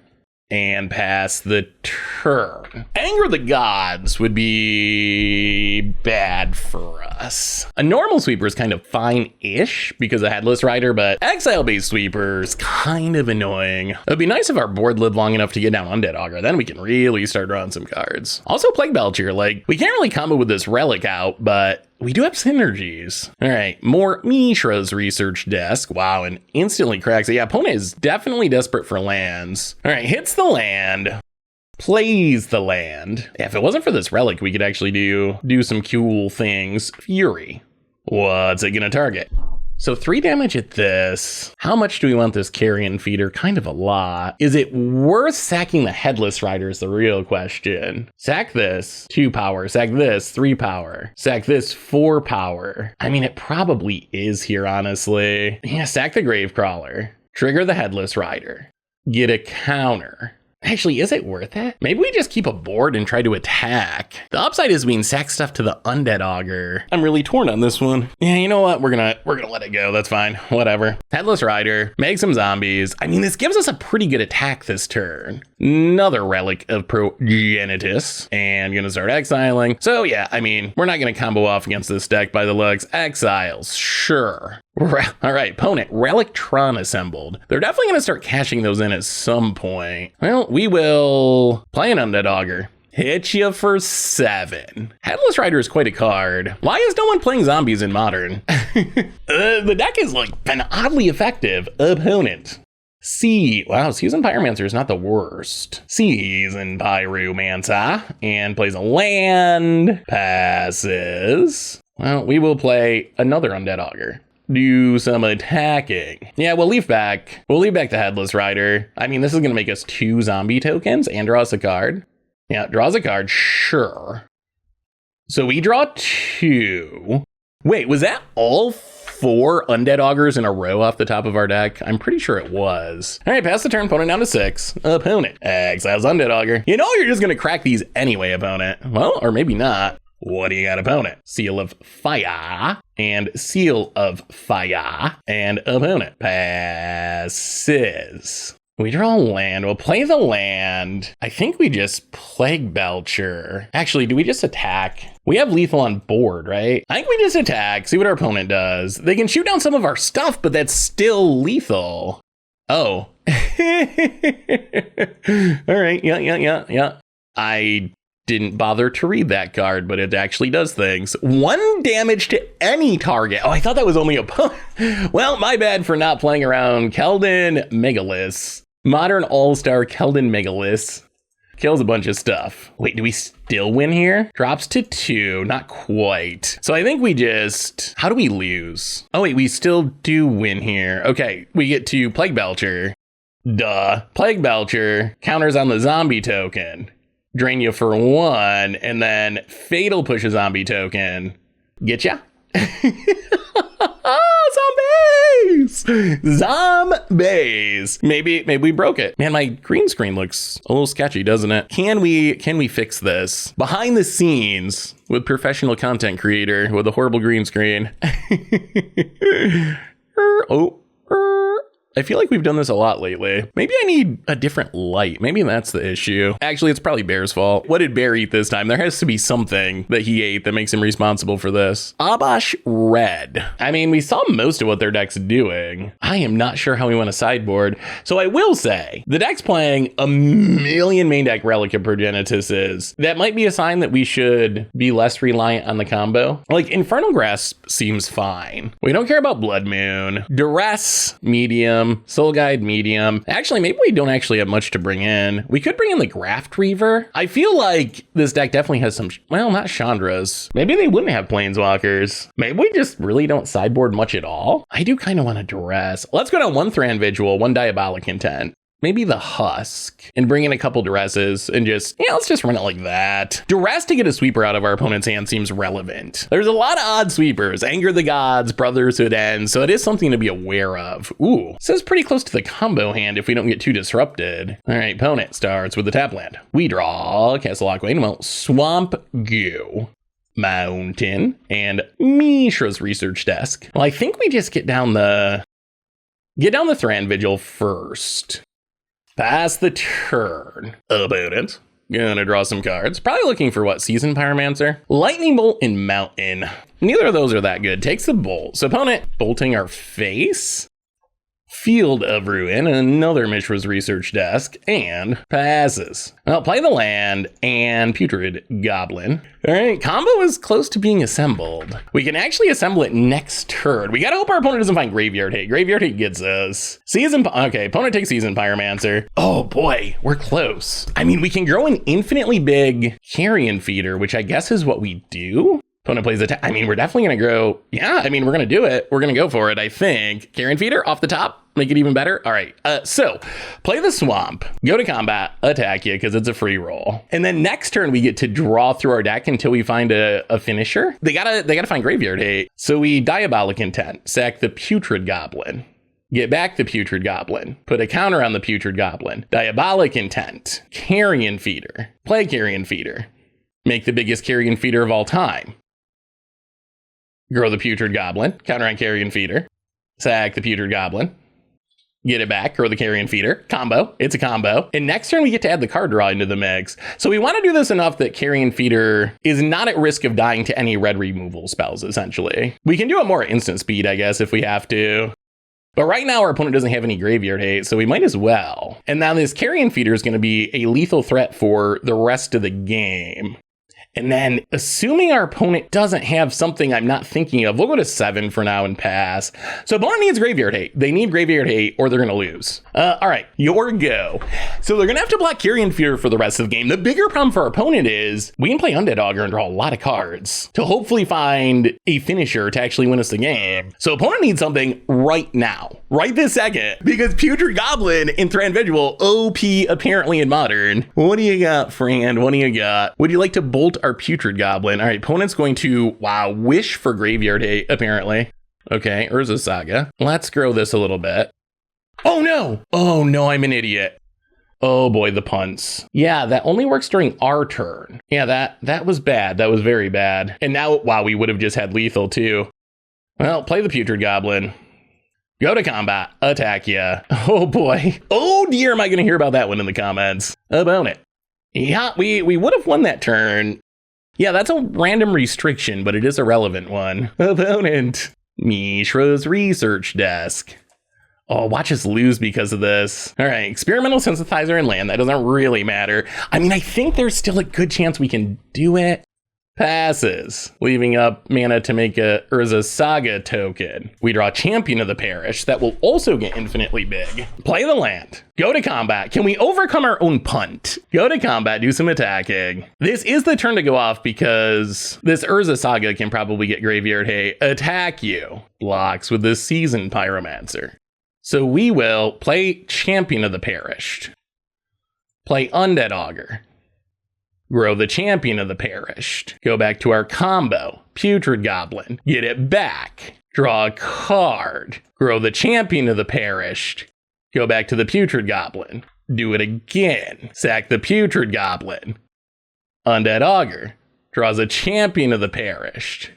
and pass the turn. Anger the Gods would be bad for us. A normal sweeper is kind of fine-ish because of Headless Rider, but exile-based sweeper's kind of annoying. It'd be nice if our board lived long enough to get down Undead Augur. Then we can really start drawing some cards. Also, Plague Belcher. Like, we can't really combo with this relic out, but we do have synergies. All right, more Mishra's research desk. Wow, and instantly cracks it. Yeah, opponent is definitely desperate for lands. All right, hits the land, plays the land. Yeah, if it wasn't for this relic, we could actually do some cool things. Fury. What's it gonna target? So 3 damage at this. How much do we want this Carrion Feeder? Kind of a lot. Is it worth sacking the Headless Rider is the real question. Sack this, 2 power. Sack this, 3 power. Sack this, 4 power. I mean, it probably is here, honestly. Yeah, sack the Gravecrawler. Trigger the Headless Rider. Get a counter. Actually, is it worth it? Maybe we just keep a board and try to attack. The upside is we can sack stuff to the Undead Augur. I'm really torn on this one. Yeah, you know what? We're gonna let it go. That's fine. Whatever. Headless Rider. Make some zombies. I mean, this gives us a pretty good attack this turn. Another Relic of Progenitus. And gonna start exiling. So yeah, I mean, we're not gonna combo off against this deck by the looks. Exiles. Sure. All right, opponent, Relictron assembled. They're definitely going to start cashing those in at some point. Well, we will play an Undead Augur. Hit you for 7. Headless Rider is quite a card. Why is no one playing zombies in Modern? The deck is like been oddly effective. Opponent. Season Pyromancer is not the worst. Season Pyromancer and plays a land. Passes. Well, we will play another Undead Augur. Do some attacking. Yeah, we'll leave back the Headless Rider. I mean, this is going to make us 2 zombie tokens and draw us a card. Yeah, draws a card, sure. So we draw 2. Wait, was that all 4 Undead Augurs in a row off the top of our deck? I'm pretty sure it was. All right, pass the turn, opponent down to 6. Opponent exiles Undead Augur. You know you're just going to crack these anyway, opponent. Well, or maybe not. What do you got, opponent? Seal of Fire and Seal of Fire and opponent passes. We draw land. We'll play the land. I think we just Plague Belcher. Actually, do we just attack? We have lethal on board, right? I think we just attack, see what our opponent does. They can shoot down some of our stuff, but that's still lethal. Oh. All right, yeah. I didn't bother to read that card, but it actually does things. 1 damage to any target. Oh, I thought that was only a... Well, my bad for not playing around. Keldon Megalith. Modern All-Star Keldon Megalith. Kills a bunch of stuff. Wait, do we still win here? Drops to 2, not quite. So I think we just... How do we lose? Oh wait, we still do win here. Okay, we get to Plague Belcher. Duh. Plague Belcher counters on the zombie token. Drain you for 1, and then Fatal push a zombie token. Getcha? Zombies! Zombies! Maybe we broke it. Man, my green screen looks a little sketchy, doesn't it? Can we fix this? Behind the scenes with professional content creator with a horrible green screen. I feel like we've done this a lot lately. Maybe I need a different light. Maybe that's the issue. Actually, it's probably Bear's fault. What did Bear eat this time? There has to be something that he ate that makes him responsible for this. Abash Red. I mean, we saw most of what their deck's doing. I am not sure how we want to sideboard. So I will say, the deck's playing a million main deck Relic of Progenituses. That might be a sign that we should be less reliant on the combo. Like, Infernal Grasp seems fine. We don't care about Blood Moon. Duress, medium. Soul Guide, medium. Actually, maybe we don't actually have much to bring in. We could bring in the Graft Reaver. I feel like this deck definitely has some, well, not Chandras. Maybe they wouldn't have Planeswalkers. Maybe we just really don't sideboard much at all. I do kind of want to Duress. Let's go down 1 Thran Vigil, 1 Diabolic Intent. Maybe the Husk and bring in a couple Duresses and just, yeah, let's just run it like that. Duress to get a sweeper out of our opponent's hand seems relevant. There's a lot of odd sweepers. Anger the Gods, Brotherhood Ends, so it is something to be aware of. Ooh, this is pretty close to the combo hand if we don't get too disrupted. All right, opponent starts with the tap land. We draw Castle Lockway, well, Swamp Goo. Mountain, and Mishra's Research Desk. Well, I think we just get down the Thran Vigil first. Pass the turn. Opponent. Gonna draw some cards. Probably looking for what? Seasoned Pyromancer? Lightning Bolt and Mountain. Neither of those are that good. Takes the bolt. So opponent bolting our face. Field of Ruin, another Mishra's Research Desk, and passes. Well, play the land and Putrid Goblin. All right, combo is close to being assembled. We can actually assemble it next turn. We gotta hope our opponent doesn't find Graveyard Hate. Graveyard Hate gets us. Okay, opponent takes Seasoned Pyromancer. Oh boy, we're close. I mean, we can grow an infinitely big Carrion Feeder, which I guess is what we do. Opponent plays attack. I mean, we're definitely going to grow. Yeah, I mean, we're going to do it. We're going to go for it, I think. Carrion Feeder off the top. Make it even better. All right. So play the Swamp. Go to combat. Attack you because it's a free roll. And then next turn, we get to draw through our deck until we find a finisher. They gotta find Graveyard Hate. So we Diabolic Intent. Sack the Putrid Goblin. Get back the Putrid Goblin. Put a counter on the Putrid Goblin. Diabolic Intent. Carrion Feeder. Play Carrion Feeder. Make the biggest Carrion Feeder of all time. Grow the Putrid Goblin, counter on Carrion Feeder, sack the Putrid Goblin, get it back, grow the Carrion Feeder, combo, it's a combo. And next turn we get to add the card draw into the mix. So we want to do this enough that Carrion Feeder is not at risk of dying to any red removal spells, essentially. We can do it more at instant speed, I guess, if we have to. But right now our opponent doesn't have any Graveyard Hate, so we might as well. And now this Carrion Feeder is going to be a lethal threat for the rest of the game. And then, assuming our opponent doesn't have something I'm not thinking of, we'll go to 7 for now and pass. So opponent needs Graveyard Hate. They need Graveyard Hate or they're going to lose. All right, your go. So they're going to have to block Carrion Fear for the rest of the game. The bigger problem for our opponent is we can play Undead Augur and draw a lot of cards to hopefully find a finisher to actually win us the game. So opponent needs something right now, right this second, because Putrid Goblin in Thran Vigil, OP apparently in Modern. What do you got, Fran? What do you got? Would you like to bolt our Putrid Goblin? All right, opponent's going to, wow, wish for Graveyard Hate, apparently. Okay, Urza Saga. Let's grow this a little bit. Oh no! Oh no, I'm an idiot. Oh boy, the punts. Yeah, that only works during our turn. Yeah, that was bad. That was very bad. And now, wow, we would have just had lethal too. Well, play the Putrid Goblin. Go to combat. Attack ya. Oh boy. Oh dear, am I going to hear about that one in the comments? Opponent. Yeah, we would have won that turn. Yeah, that's a random restriction, but it is a relevant one. Opponent. Mishra's research desk. Oh, watch us lose because of this. All right, experimental synthesizer and land. That doesn't really matter. I mean, I think there's still a good chance we can do it. Passes, leaving up mana to make a Urza Saga token. We draw Champion of the Parish. That will also get infinitely big. Play the land. Go to combat. Can we overcome our own punt? Go to combat, do some attacking. This is the turn to go off because this Urza Saga can probably get graveyard. Hey, attack you. Blocks with this Seasoned Pyromancer. So we will play Champion of the Parish. Play Undead Augur. Grow the Champion of the Parish. Go back to our combo. Putrid Goblin. Get it back. Draw a card. Grow the Champion of the Parish. Go back to the Putrid Goblin. Do it again. Sack the Putrid Goblin. Undead Augur. Draws a Champion of the Parish.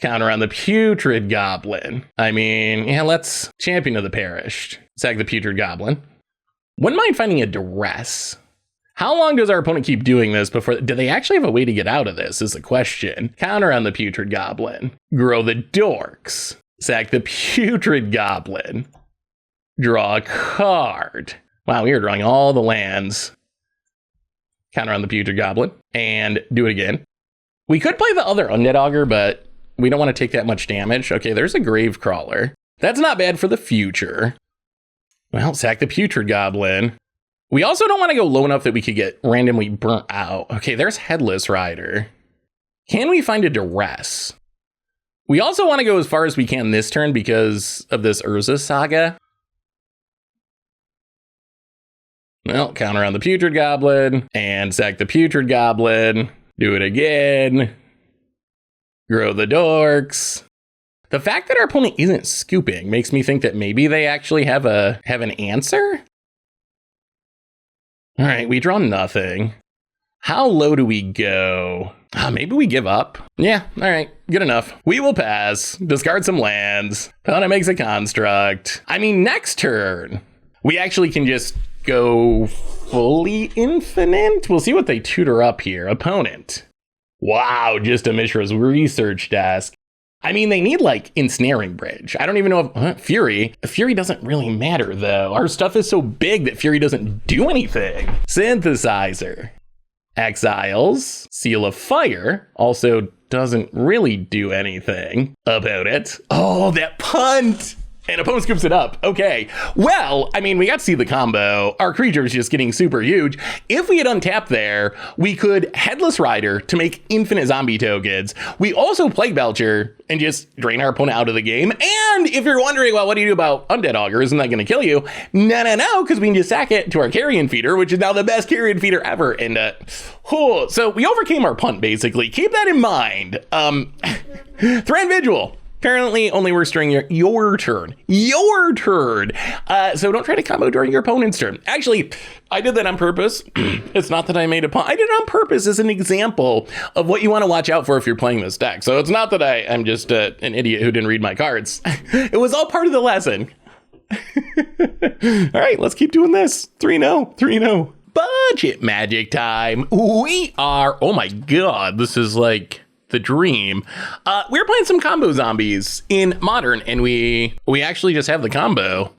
Counter on the Putrid Goblin. I mean, yeah, let's Champion of the Parish. Sack the Putrid Goblin. Wouldn't mind finding a Duress. How long does our opponent keep doing this before? Do they actually have a way to get out of this is the question. Counter on the Putrid Goblin. Grow the Dorks. Sack the Putrid Goblin. Draw a card. Wow, we are drawing all the lands. Counter on the Putrid Goblin. And do it again. We could play the other Undead Augur, but we don't want to take that much damage. Okay, there's a Grave Crawler. That's not bad for the future. Well, sack the Putrid Goblin. We also don't want to go low enough that we could get randomly burnt out. Okay, there's Headless Rider. Can we find a Duress? We also want to go as far as we can this turn because of this Urza Saga. Well, counter on the Putrid Goblin and sack the Putrid Goblin. Do it again. Grow the Dorks. The fact that our opponent isn't scooping makes me think that maybe they actually have an answer. All right, we draw nothing. How low do we go? Maybe we give up. Yeah, all right, good enough. We will pass, discard some lands. Opponent makes a construct. I mean, next turn, we actually can just go fully infinite. We'll see what they tutor up here. Opponent. Wow, just a Mishra's research desk. I mean, they need like Ensnaring Bridge. I don't even know if Fury. Fury doesn't really matter though. Our stuff is so big that Fury doesn't do anything. Synthesizer. Exiles. Seal of Fire. Also doesn't really do anything about it. Oh, that punt. And opponent scoops it up. Okay. Well, I mean, we got to see the combo. Our creature is just getting super huge. If we had untapped there, we could Headless Rider to make infinite zombie tokens. We also Plague Belcher and just drain our opponent out of the game. And if you're wondering, well, what do you do about Undead Augur? Isn't that going to kill you? No, because we can just sack it to our Carrion Feeder, which is now the best Carrion Feeder ever. And so we overcame our punt, basically. Keep that in mind. Thran Vigil. Currently, only works during your turn. Your turn! So don't try to combo during your opponent's turn. Actually, I did that on purpose. It's not that I made a punt. I did it on purpose as an example of what you want to watch out for if you're playing this deck. So it's not that I'm just an idiot who didn't read my cards. It was all part of the lesson. All right, let's keep doing this. 3-0, 3-0. Budget magic time. We are, oh my god, this is like the dream. We're playing some combo zombies in Modern, and we actually just have the combo.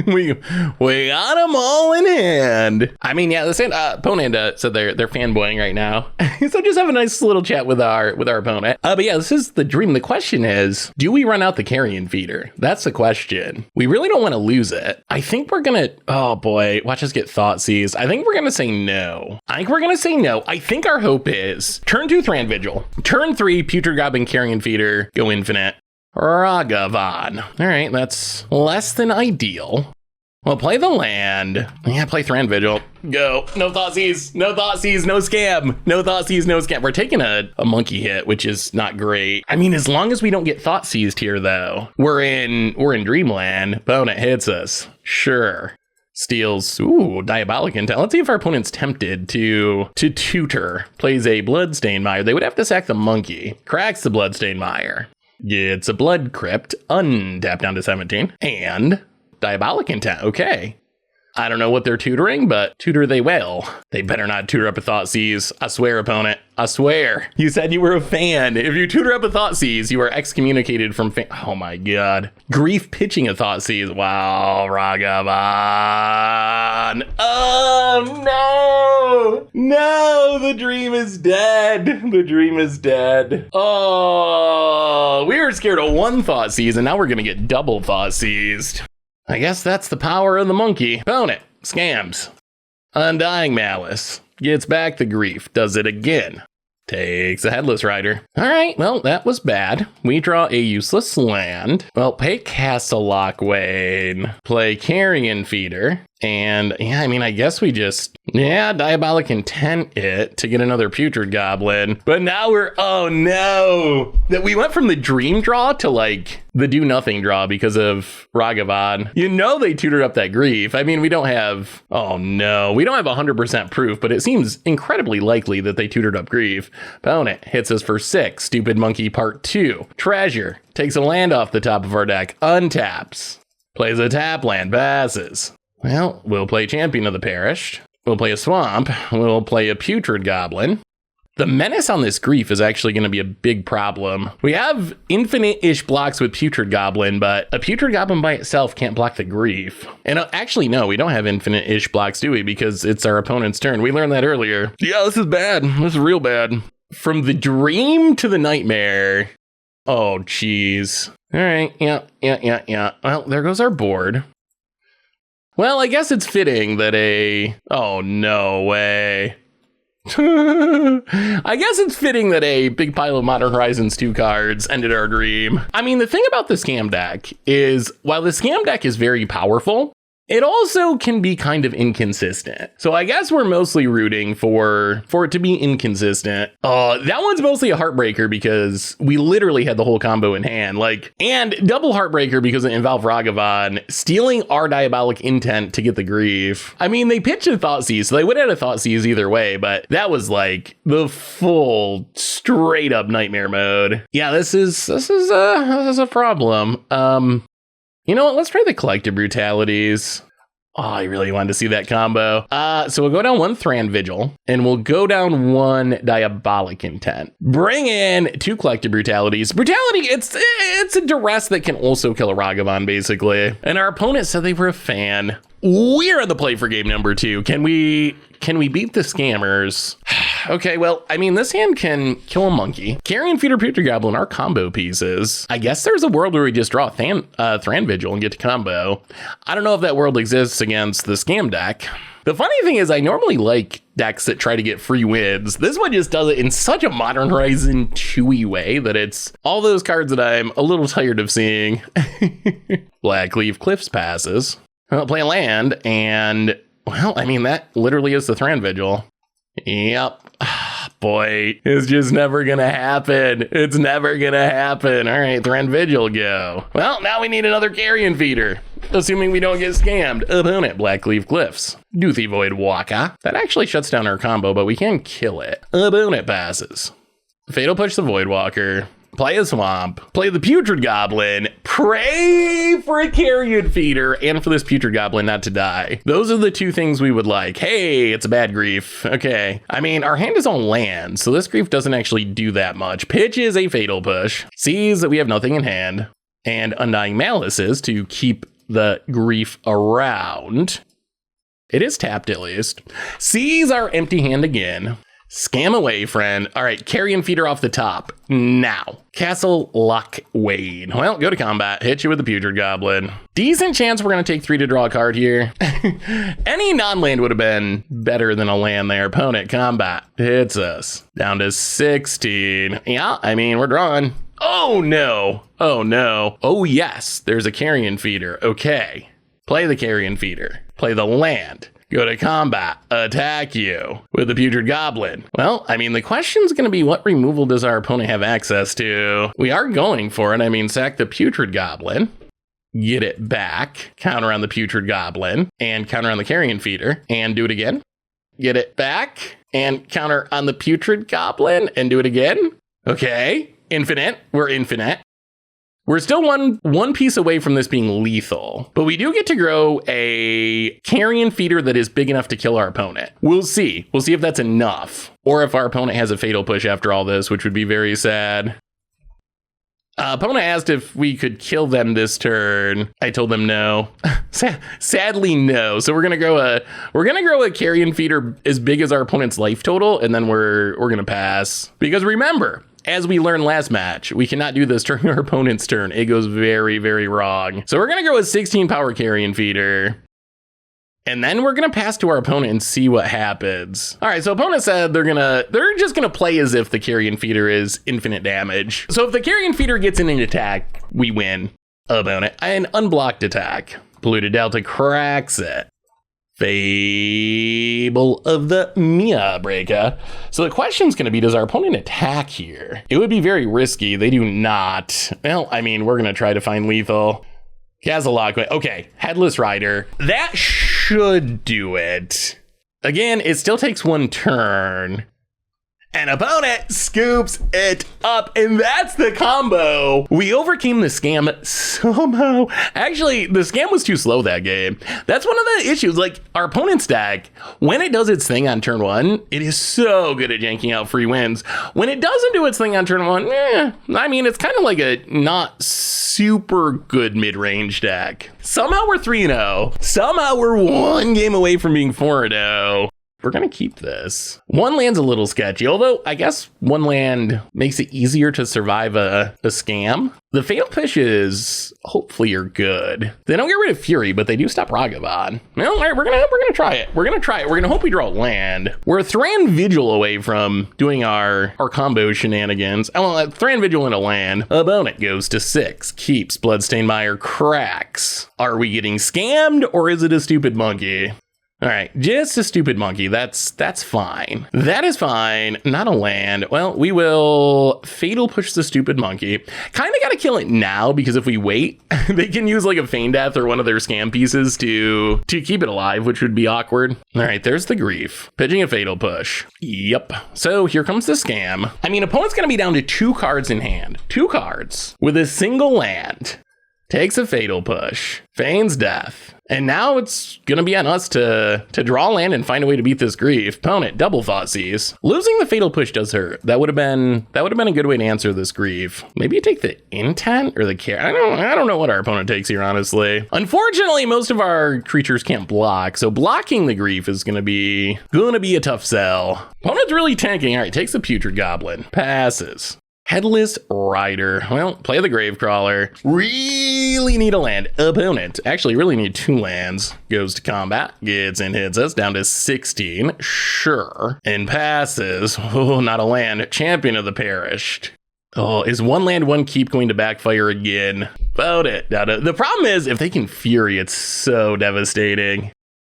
we got them all in hand. I mean, yeah, the opponent said they're fanboying right now. So just have a nice little chat with our opponent. But yeah, this is the dream. The question is, do we run out the Carrion Feeder? That's the question. We really don't want to lose it. I think we're gonna, oh boy, watch us get Thoughtseize. I think we're gonna say no. I think our hope is turn 2 Thran Vigil, turn 3 Putrid Goblin Carrion Feeder, go infinite. Ragavan. All right, that's less than ideal. Well, play the land. Yeah, play Thran Vigil. Go. No Thoughtseize. No Thoughtseize. No scam. No Thoughtseize. No scam. We're taking a monkey hit, which is not great. I mean, as long as we don't get Thoughtseized here, though, we're in Dreamland. Opponent hits us. Sure. Steals, Diabolic Intent. Let's see if our opponent's tempted to tutor. Plays a Bloodstained Mire. They would have to sack the monkey. Cracks the Bloodstained Mire. It's a Blood Crypt, untapped down to 17, and Diabolic Intent. Okay. I don't know what they're tutoring, but tutor they will. They better not tutor up a Thoughtseize. I swear, opponent. I swear. You said you were a fan. If you tutor up a Thoughtseize, you are excommunicated from Oh my god. Grief pitching a Thoughtseize. Wow, Ragavan. Oh, no. No, the dream is dead. The dream is dead. Oh, we were scared of one Thoughtseize, and now we're going to get double Thoughtseized. I guess that's the power of the monkey. Opponent, scams. Undying Malice. Gets back the grief. Does it again. Takes a Headless Rider. All right, well, that was bad. We draw a useless land. Well, play Castle Lockwane. Play Carrion Feeder. And yeah, I mean, I guess we just, Diabolic Intent it to get another Putrid Goblin. But now oh no, that we went from the dream draw to like the do nothing draw because of Ragavan. You know, they tutored up that grief. I mean, we don't have 100% proof, but it seems incredibly likely that they tutored up grief. Opponent hits us for 6. Stupid Monkey Part 2. Treasure takes a land off the top of our deck, untaps. Plays a tap land, passes. Well, we'll play Champion of the Perished. We'll play a Swamp. We'll play a Putrid Goblin. The menace on this grief is actually going to be a big problem. We have infinite-ish blocks with Putrid Goblin, but a Putrid Goblin by itself can't block the grief. And actually, no, we don't have infinite-ish blocks, do we? Because it's our opponent's turn. We learned that earlier. Yeah, this is bad. This is real bad. From the dream to the nightmare. Oh, jeez. All right, yeah. Well, there goes our board. Well, I guess it's fitting that oh, no way. I guess it's fitting that a big pile of Modern Horizons 2 cards ended our dream. I mean, the thing about the Scam deck is, while the Scam deck is very powerful, it also can be kind of inconsistent. So I guess we're mostly rooting for it to be inconsistent. That one's mostly a heartbreaker because we literally had the whole combo in hand. And double heartbreaker because it involved Ragavan stealing our Diabolic Intent to get the grief. I mean, they pitched a Thoughtseize, so they would have had a Thoughtseize either way, but that was like the full straight up nightmare mode. Yeah, this is a problem. You know what? Let's try the Collective Brutalities. Oh, I really wanted to see that combo. So we'll go down 1 Thran Vigil, and we'll go down 1 Diabolic Intent. Bring in 2 Collective Brutalities. Brutality, it's a duress that can also kill a Ragavan, basically. And our opponent said they were a fan. We're on the play for game number 2. Can we beat the scammers? Okay, well, I mean, this hand can kill a monkey. Carrion Feeder, Putrid Goblin are combo pieces. I guess there's a world where we just draw Thran Vigil and get to combo. I don't know if that world exists against the Scam deck. The funny thing is, I normally like decks that try to get free wins. This one just does it in such a Modern Horizon 2-y way that it's all those cards that I'm a little tired of seeing. Blackleaf Cliffs passes. I'll play a land, and, well, I mean, that literally is the Thran Vigil. Yep. Boy, it's just never gonna happen. It's never gonna happen. All right, Thran Vigil, go. Well, now we need another Carrion Feeder. Assuming we don't get scammed. Opponent, Blackleaf Cliffs. Doothy Voidwalker. That actually shuts down our combo, but we can kill it. Opponent passes. Fatal Push the Voidwalker. Play a Swamp, play the Putrid Goblin, pray for a Carrion Feeder, and for this Putrid Goblin not to die. Those are the 2 things we would like. Hey, it's a bad grief. Okay. I mean, our hand is on land, so this grief doesn't actually do that much. Pitch is a Fatal Push. Sees that we have nothing in hand, and Undying Malice is to keep the grief around. It is tapped at least. Sees our empty hand again. Scam away, friend. All right, Carrion Feeder off the top. Now, Castle Lockwane. Well, go to combat. Hit you with the Putrid Goblin. Decent chance we're going to take 3 to draw a card here. Any non-land would have been better than a land there. Opponent, combat. Hits us. Down to 16. Yeah, I mean, we're drawing. Oh, no. Oh, no. Oh, yes. There's a Carrion Feeder. Okay. Play the Carrion Feeder. Play the land. Go to combat, attack you with the Putrid Goblin. Well, I mean, the question's going to be what removal does our opponent have access to? We are going for it. I mean, sack the Putrid Goblin, get it back, counter on the Putrid Goblin, and counter on the Carrion Feeder, and do it again. Get it back, and counter on the Putrid Goblin, and do it again. Okay, infinite. We're infinite. We're still one piece away from this being lethal, but we do get to grow a carrion feeder that is big enough to kill our opponent. We'll see. We'll see if that's enough, or if our opponent has a fatal push after all this, which would be very sad. Opponent asked if we could kill them this turn. I told them no. Sadly, no. So we're gonna grow a carrion feeder as big as our opponent's life total, and then we're gonna pass. Because remember, as we learned last match, we cannot do this during our opponent's turn. It goes very, very wrong. So we're gonna grow a 16 power carrion feeder. And then we're gonna pass to our opponent and see what happens. All right, so opponent said they're just gonna play as if the carrion feeder is infinite damage. So if the carrion feeder gets in an attack, we win. Opponent, an unblocked attack. Polluted Delta cracks it. Fable of the Mia Breaker. So the question's gonna be, does our opponent attack here? It would be very risky. They do not. Well, I mean, we're gonna try to find lethal. Gazalog, okay, Headless Rider. That should do it. Again, it still takes one turn. And opponent scoops it up, and that's the combo. We overcame the scam somehow. Actually, the scam was too slow that game. That's one of the issues. Like, our opponent's deck, when it does its thing on turn one, it is so good at yanking out free wins. When it doesn't do its thing on turn one, I mean, it's kind of like a not super good mid-range deck. Somehow we're 3-0. Somehow we're one game away from being 4-0. We're gonna keep this. One land's a little sketchy, although I guess one land makes it easier to survive a scam. The fatal pushes hopefully are good. They don't get rid of Fury, but they do stop Ragavan. Well, all right, we're gonna try it. We're gonna hope we draw a land. We're a Thran Vigil away from doing our combo shenanigans. I want Thran Vigil in a land. Opponent goes to 6, keeps Bloodstained Mire, cracks. Are we getting scammed, or is it a stupid monkey? All right, just a stupid monkey. That's fine. That is fine. Not a land. Well, we will fatal push the stupid monkey. Kind of got to kill it now, because if we wait, they can use like a Feign Death or one of their scam pieces to keep it alive, which would be awkward. All right, there's the grief. Pitching a fatal push. Yep. So here comes the scam. I mean, opponent's going to be down to 2 cards in hand. 2 cards with a single land. Takes a fatal push. Feigns death. And now it's gonna be on us to draw land and find a way to beat this grief. Opponent double Thoughtseize. Losing the fatal push does hurt. That would have been a good way to answer this grief. Maybe you take the intent or the care. I don't know what our opponent takes here, honestly. Unfortunately, most of our creatures can't block, so blocking the grief is gonna be a tough sell. Opponent's really tanking. All right, takes the Putrid Goblin. Passes. Headless Rider. Well, play the Gravecrawler. Really need a land. Opponent actually really need 2 lands. Goes to combat, gets and hits us down to 16. Sure. And passes. Oh, not a land. Champion of the Perished. Oh, is 1 land, 1 keep going to backfire again? Vote it. The problem is, if they can Fury, it's so devastating.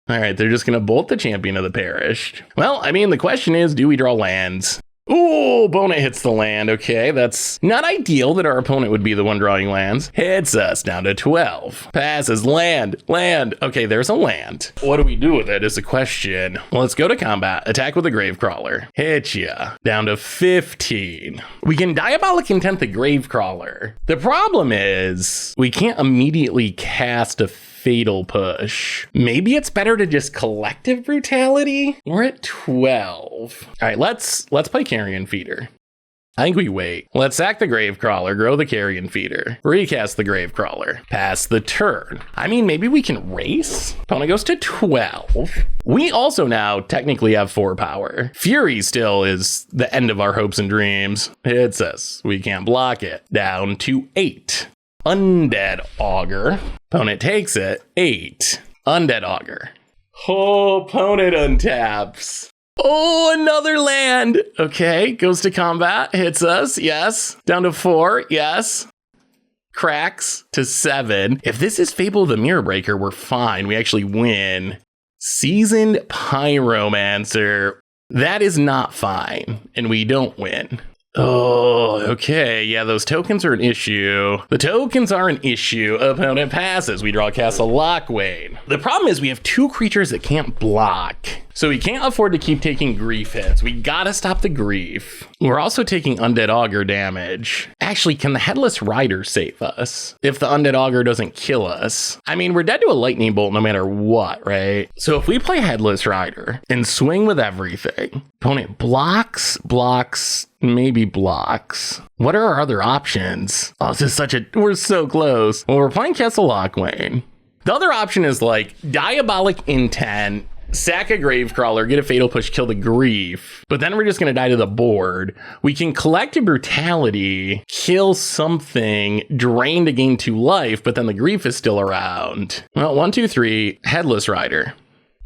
All right, they're just going to bolt the Champion of the Perished. Well, I mean, the question is, do we draw lands? Ooh, opponent hits the land. Okay, that's not ideal that our opponent would be the one drawing lands. Hits us down to 12. Passes, land. Okay, there's a land. What do we do with it is the question. Well, let's go to combat. Attack with a Gravecrawler. Hit ya. Down to 15. We can Diabolic Intent the Gravecrawler. The problem is we can't immediately cast a fatal push. Maybe it's better to just Collective Brutality. We're at 12. All right, let's play Carrion Feeder. I think we wait. Let's sack the Gravecrawler, grow the Carrion Feeder, recast the Gravecrawler, pass the turn. I mean, maybe we can race? Opponent goes to 12. We also now technically have 4 power. Fury still is the end of our hopes and dreams. Hits us. We can't block it. Down to 8. Undead Augur. Opponent takes it. 8. Undead Augur. Oh, opponent untaps. Oh, another land. Okay, goes to combat. Hits us. Yes. Down to 4. Yes. Cracks to 7. If this is Fable of the Mirror Breaker, we're fine. We actually win. Seasoned Pyromancer. That is not fine, and we don't win. Oh, okay. Yeah, those tokens are an issue. The tokens are an issue. Opponent passes. We draw Castle Lockwain. The problem is we have 2 creatures that can't block. So we can't afford to keep taking grief hits. We gotta stop the grief. We're also taking Undead Augur damage. Actually, can the Headless Rider save us if the Undead Augur doesn't kill us? I mean, we're dead to a lightning bolt no matter what, right? So if we play Headless Rider and swing with everything, opponent blocks, maybe blocks. What are our other options? Oh, this is we're so close. Well, we're playing Castle Lochwain. The other option is like Diabolic Intent, sack a Gravecrawler, get a Fatal Push, kill the grief. But then we're just going to die to the board. We can collect a Brutality, kill something, drain to gain 2 life, but then the grief is still around. Well, 1, 2, 3, Headless Rider.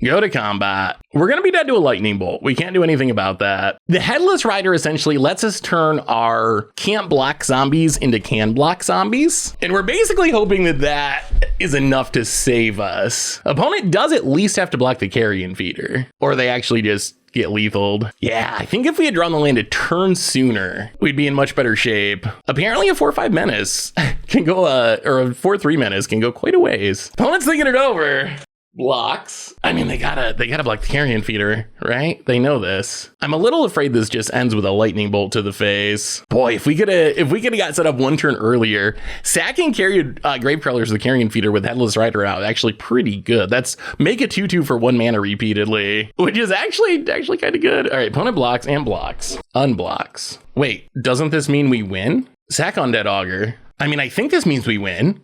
Go to combat. We're going to be dead to a lightning bolt. We can't do anything about that. The Headless Rider essentially lets us turn our can't block zombies into can block zombies. And we're basically hoping that that is enough to save us. Opponent does at least have to block the Carrion Feeder, or they actually just get lethaled. Yeah, I think if we had drawn the land a turn sooner, we'd be in much better shape. Apparently a 4/5 menace can go, or a 4/3 menace can go quite a ways. Opponent's thinking it over. Blocks. I mean, they gotta block the Carrion Feeder, right? They know this. I'm a little afraid this just ends with a lightning bolt to the face. Boy, if we could have got set up 1 turn earlier, sacking Gravecrawlers of the Carrion Feeder with Headless Rider out actually pretty good. That's make a 2/2 for 1 mana repeatedly, which is actually kind of good. All right, opponent blocks and blocks. Unblocks. Wait, doesn't this mean we win? Sack Undead Augur. I mean, I think this means we win.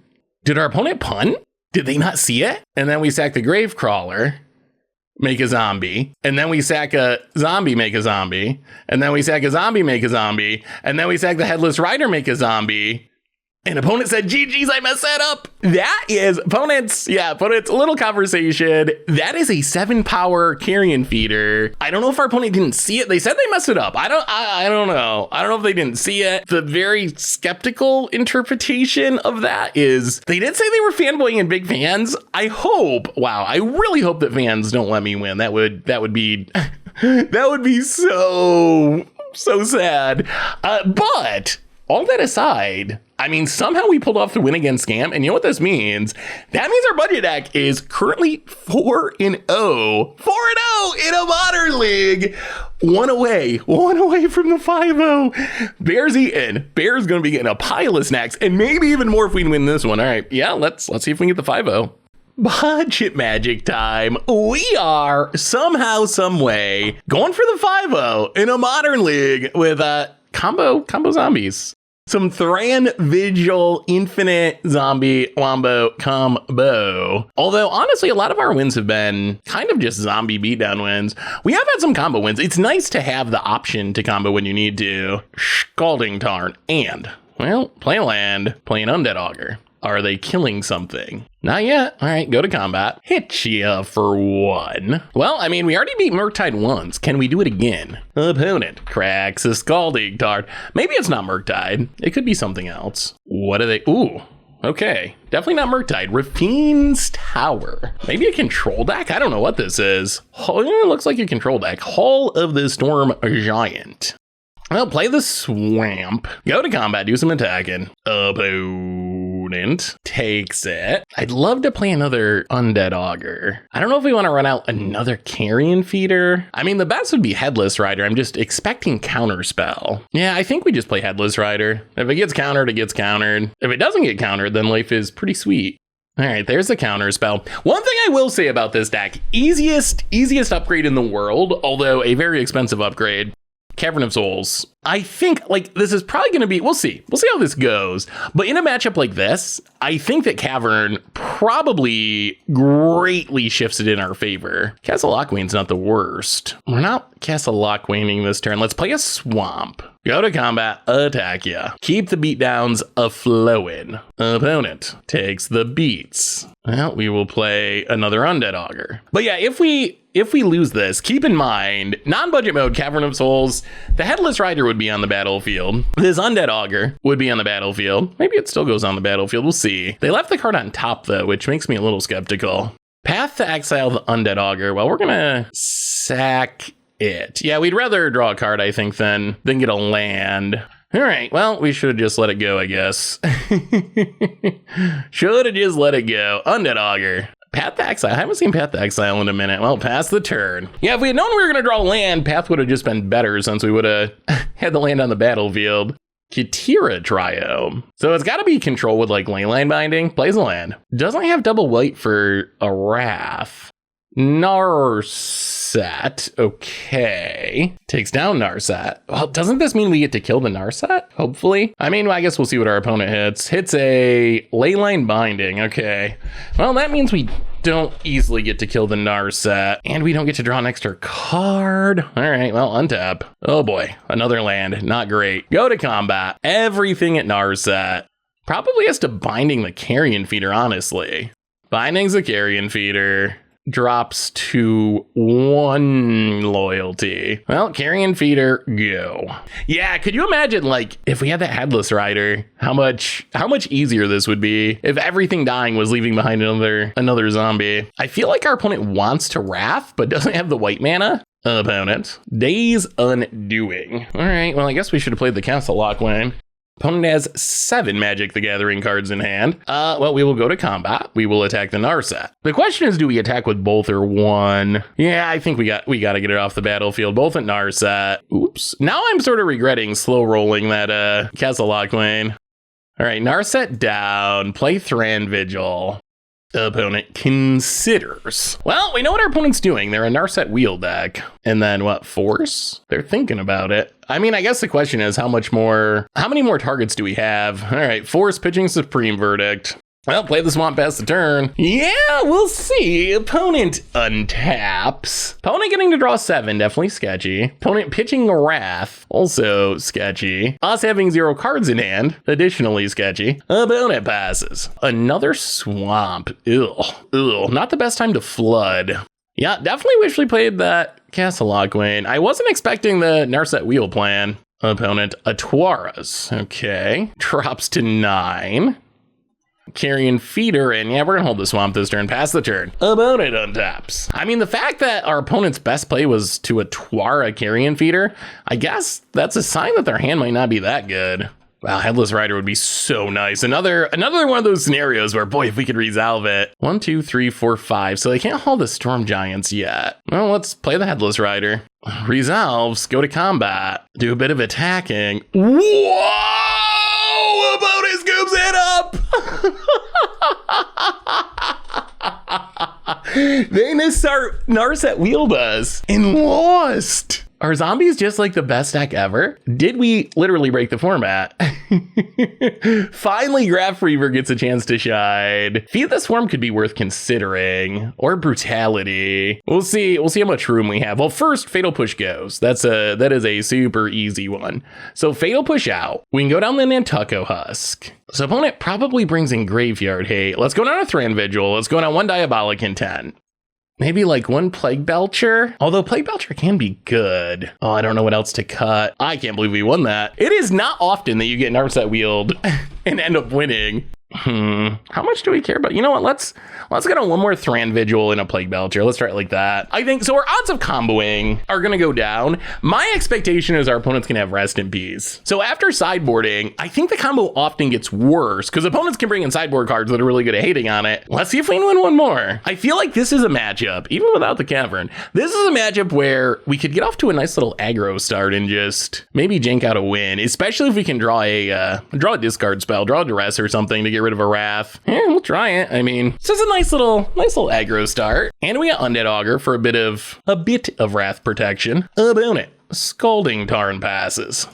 Did our opponent punt? Did they not see it? And then we sack the Gravecrawler, make a zombie. And then we sack a zombie, make a zombie. And then we sack a zombie, make a zombie. And then we sack the Headless Rider, make a zombie. And opponent said, GG's, I messed that up. That is opponent's little conversation. That is a 7-power Carrion Feeder. I don't know if our opponent didn't see it. They said they messed it up. I don't know. I don't know if they didn't see it. The very skeptical interpretation of that is they did say they were fanboying and big fans. I really hope that fans don't let me win. That would be that would be so sad. But all that aside, I mean, somehow we pulled off the win against Scam, and you know what this means? That means our budget deck is currently 4-0. 4-0 in a Modern League. One away from the 5-0. Bear's eating. Bear's going to be getting a pile of snacks, and maybe even more if we win this one. All right, yeah, let's see if we can get the 5-0. Budget magic time. We are somehow, some way going for the 5-0 in a Modern League with combo zombies. Some Thran Vigil Infinite Zombie Wombo combo. Although, honestly, a lot of our wins have been kind of just zombie beatdown wins. We have had some combo wins. It's nice to have the option to combo when you need to. Scalding Tarn and, well, play land, play an Undead Augur. Are they killing something? Not yet. All right, go to combat. Hit ya for 1. Well, I mean, we already beat Murktide once. Can we do it again? Opponent cracks a Scalding Tarn. Maybe it's not Murktide. It could be something else. What are they? Ooh, okay. Definitely not Murktide. Rafine's Tower. Maybe a control deck? I don't know what this is. Oh, it looks like a control deck. Hall of the Storm Giant. Well, play the Swamp. Go to combat, do some attacking. Opponent takes it. I'd love to play another Undead Augur. I don't know if we want to run out another Carrion Feeder. I mean, the best would be Headless Rider. I'm just expecting Counterspell. Yeah, I think we just play Headless Rider. If it gets countered, it gets countered. If it doesn't get countered, then life is pretty sweet. All right, there's the Counterspell. One thing I will say about this deck, easiest upgrade in the world, although a very expensive upgrade. Cavern of Souls. I think, like, this is probably going to be, we'll see how this goes. But in a matchup like this, I think that Cavern probably greatly shifts it in our favor. Castle Lochwain's not the worst. We're not Castle Lochwaining this turn. Let's play a Swamp. Go to combat, attack ya. Keep the beatdowns a-flowing. Opponent takes the beats. Well, we will play another Undead Augur. But yeah, if we lose this, keep in mind, non-budget mode, Cavern of Souls, the Headless Rider would be on the battlefield. This Undead Augur would be on the battlefield. Maybe it still goes on the battlefield. We'll see. They left the card on top, though, which makes me a little skeptical. Path to exile the Undead Augur. Well, we're going to sack it. Yeah, we'd rather draw a card, I think, than get a land. All right, well, we should have just let it go, I guess. Should have just let it go. Undead Augur. Path to Exile. I haven't seen Path to Exile in a minute. Well, pass the turn. Yeah, if we had known we were going to draw land, Path would have just been better since we would have had the land on the battlefield. Katira Trio. So it's got to be control with like Leyline Binding. Plays a land. Doesn't have double white for a Wrath. Narset. Okay. Takes down Narset. Well, doesn't this mean we get to kill the Narset? Hopefully. I mean, I guess we'll see what our opponent hits. Hits a Leyline Binding. Okay. Well, that means we don't easily get to kill the Narset. And we don't get to draw an extra card. All right, well, untap. Oh boy, another land. Not great. Go to combat. Everything at Narset. Probably has to Binding the Carrion Feeder, honestly. Binding's a Carrion Feeder. Drops to 1 loyalty. Well, Carrion Feeder, go. Yeah, could you imagine, like, if we had that Headless Rider, how much easier this would be if everything dying was leaving behind another zombie. I feel like our opponent wants to Wrath, but doesn't have the white mana. Opponent. Days Undoing. All right, well, I guess we should have played the Castle Lockway. Opponent has 7 Magic the Gathering cards in hand. Well, we will go to combat. We will attack the Narset. The question is, do we attack with both or one? Yeah, I think we got to get it off the battlefield. Both at Narset. Oops. Now I'm sort of regretting slow rolling that Castle Lockway. All right, Narset down. Play Thran Vigil. Opponent considers. Well, we know what our opponent's doing. They're a Narset wheel deck. And then what, Force? They're thinking about it. I mean, I guess the question is how many more targets do we have? All right, Force pitching Supreme Verdict. Well, play the Swamp past the turn. Yeah, we'll see. Opponent untaps. Opponent getting to draw 7, definitely sketchy. Opponent pitching a Wrath, also sketchy. Us having 0 cards in hand, additionally sketchy. Opponent passes. Another Swamp. Ew. Not the best time to flood. Yeah, definitely wish we played that Castle Lockway. I wasn't expecting the Narset wheel plan. Opponent Atwaras. Okay. Drops to 9. Carrion Feeder, and yeah, we're gonna hold the Swamp this turn. Pass the turn. Opponent untaps. I mean, the fact that our opponent's best play was to Atwara Carrion Feeder, I guess that's a sign that their hand might not be that good. Wow, Headless Rider would be so nice. Another one of those scenarios where, boy, if we could resolve it. 1, 2, 3, 4, 5. So they can't hold the Storm Giants yet. Well, let's play the Headless Rider. Resolves, go to combat, do a bit of attacking. Whoa! Opponent scoops it up! They missed our Narset wheel does and lost. Are zombies just like the best deck ever? Did we literally break the format? Finally, Graph Reaver gets a chance to shine. Feed the Swarm could be worth considering, or Brutality. We'll see how much room we have. Well, first, Fatal Push goes. That is a super easy one. So Fatal Push out. We can go down the Nantucko Husk. So opponent probably brings in Graveyard Hate. Let's go down a Thran Vigil. Let's go down 1 Diabolic Intent. Maybe like 1 Plague Belcher, although Plague Belcher can be good. Oh, I don't know what else to cut. I can't believe we won that. It is not often that you get Narset wheeled and end up winning. How much do we care about? You know what? Let's get on 1 more Thran Vigil and a Plague Belcher. Let's try it like that. I think so. Our odds of comboing are going to go down. My expectation is our opponents can have Rest in Peace. So after sideboarding, I think the combo often gets worse because opponents can bring in sideboard cards that are really good at hating on it. Let's see if we can win 1 more. I feel like this is a matchup, even without the Cavern. This is a matchup where we could get off to a nice little aggro start and just maybe jank out a win, especially if we can draw a discard spell, draw a Duress or something to get rid of a Wrath. Yeah, we'll try it. I mean, it's just a nice little aggro start. And we got Undead Augur for a bit of Wrath protection. Opponent Scalding Tarn passes.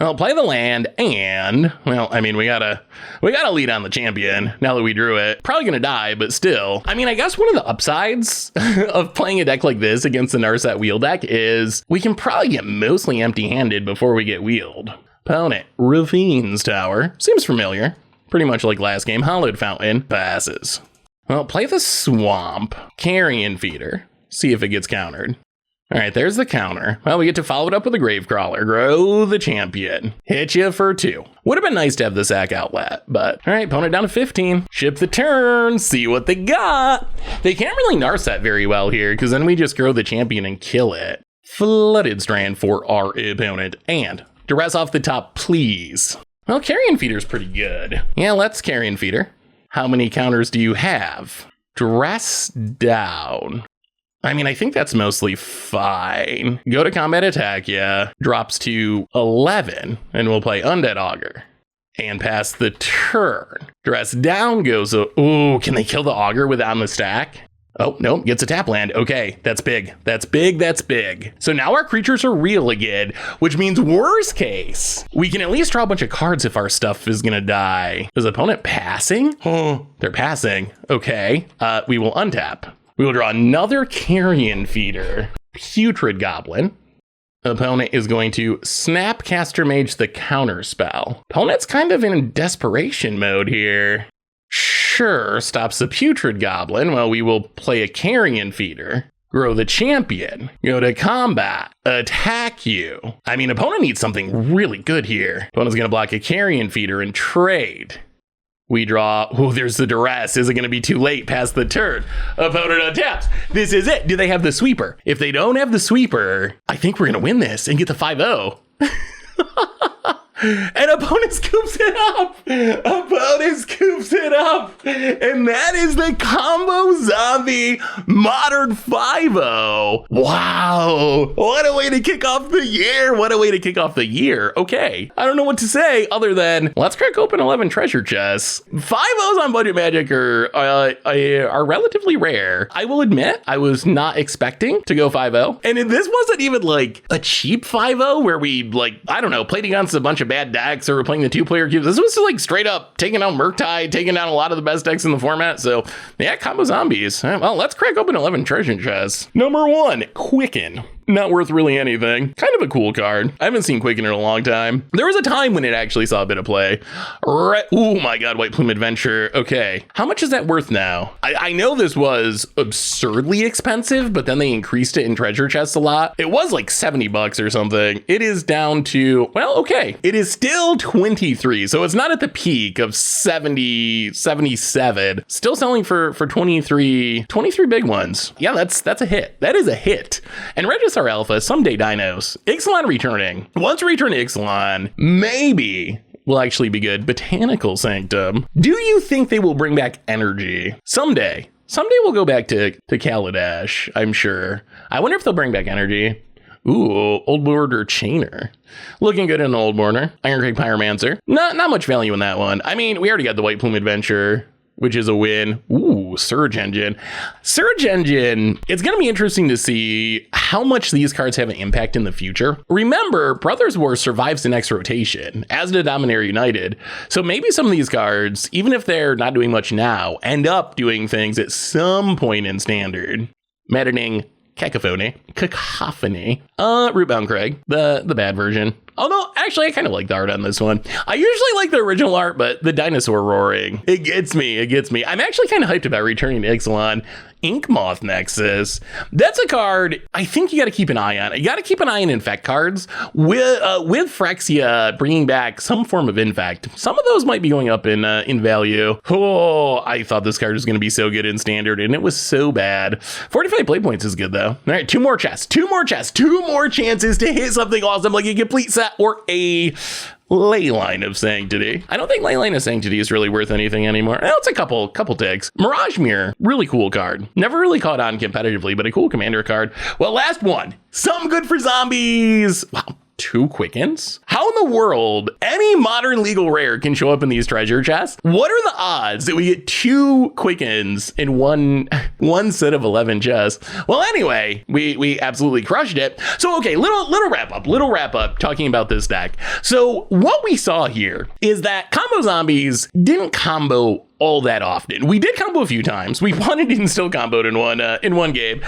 Well, play the land, and well, I mean, we gotta lead on the champion now that we drew it. Probably gonna die, but still. I mean, I guess one of the upsides of playing a deck like this against the Narset wheel deck is we can probably get mostly empty-handed before we get wheeled. Opponent Ravine's Tower. Seems familiar. Pretty much like last game. Hallowed Fountain passes. Well, play the Swamp. Carrion Feeder. See if it gets countered. All right, there's the counter. Well, we get to follow it up with a Gravecrawler. Grow the champion. Hit you for 2. Would have been nice to have the sack outlet, but all right, opponent down to 15. Ship the turn. See what they got. They can't really Narset very well here because then we just grow the champion and kill it. Flooded Strand for our opponent. And Duress off the top, please. Well, Carrion Feeder's pretty good. Yeah, let's Carrion Feeder. How many counters do you have? Dress down. I mean, I think that's mostly fine. Go to combat attack, yeah. Drops to 11, and we'll play Undead Augur. And pass the turn. Dress down goes, ooh, can they kill the Augur without the stack? Oh, no, gets a tap land. Okay, that's big. That's big, that's big. So now our creatures are real again, which means worst case, we can at least draw a bunch of cards if our stuff is gonna die. Is the opponent passing? Oh, they're passing. Okay, we will untap. We will draw another Carrion Feeder. Putrid Goblin. Opponent is going to Snapcaster Mage the counter spell. Opponent's kind of in desperation mode here. Sure, stops the Putrid Goblin. Well, we will play a Carrion Feeder. Grow the champion. Go to combat. Attack you. I mean, opponent needs something really good here. Opponent's going to block a Carrion Feeder and trade. We draw, oh, there's the duress. Is it going to be too late past the turn? Opponent untaps. This is it. Do they have the sweeper? If they don't have the sweeper, I think we're going to win this and get the 5-0. And opponent scoops it up. Opponent scoops it up. And that is the Combo Zombie Modern 5-0. Wow. What a way to kick off the year. What a way to kick off the year. Okay. I don't know what to say other than let's crack open 11 treasure chests. 5-0s on Budget Magic are relatively rare. I will admit I was not expecting to go 5-0. And this wasn't even like a cheap 5-0 where we I don't know, played against a bunch of bad decks or we're playing the 2-player cubes. This was like straight up taking down Murktide, taking down a lot of the best decks in the format. So yeah, combo zombies. Well, let's crack open 11 treasure chests. Number 1, Quicken. Not worth really anything. Kind of a cool card. I haven't seen Quicken in a long time. There was a time when it actually saw a bit of play. Oh my god, White Plume Adventure. Okay. How much is that worth now? I know this was absurdly expensive, but then they increased it in treasure chests a lot. It was like $70 or something. It is down to, well, okay. It is still 23. So it's not at the peak of 70, 77. Still selling for 23 big ones. Yeah, that's a hit. That is a hit. And Regisaur Alpha, someday dinos. Ixalan returning. Once we return to Ixalan, maybe will actually be good. Botanical Sanctum. Do you think they will bring back energy? Someday. Someday we'll go back to Kaladesh, I'm sure. I wonder if they'll bring back energy. Ooh, Old Border Chainer. Looking good in an Old Border. Iron Crag Pyromancer. Not much value in that one. I mean, we already got the White Plume Adventure, which is a win. Ooh, Surge Engine. Surge Engine, it's going to be interesting to see how much these cards have an impact in the future. Remember, Brothers War survives the next rotation, as did Dominaria United. So maybe some of these cards, even if they're not doing much now, end up doing things at some point in Standard. Maddening Cacophony. Rootbound Craig, the bad version. Although, actually, I kind of like the art on this one. I usually like the original art, but the dinosaur roaring, it gets me. I'm actually kind of hyped about returning to Ixalan. Inkmoth Nexus. That's a card I think you got to keep an eye on. You got to keep an eye on Infect cards. With Phyrexia bringing back some form of Infect, some of those might be going up in value. Oh, I thought this card was going to be so good in Standard, and it was so bad. 45 play points is good, though. All right, two more chests. Two more chances to hit something awesome like a complete set or a Leyline of Sanctity. I don't think Leyline of Sanctity is really worth anything anymore. Well, it's a couple ticks. Mirage Mirror, really cool card. Never really caught on competitively, but a cool commander card. Well, last one. Something good for zombies. Wow. 2 Quickens? How in the world any modern legal rare can show up in these treasure chests? What are the odds that we get 2 Quickens in one set of 11 chests? Well, anyway, we absolutely crushed it. So, okay, little wrap up talking about this deck. So what we saw here is that combo zombies didn't combo all that often. We did combo a few times. We won and still comboed in one game.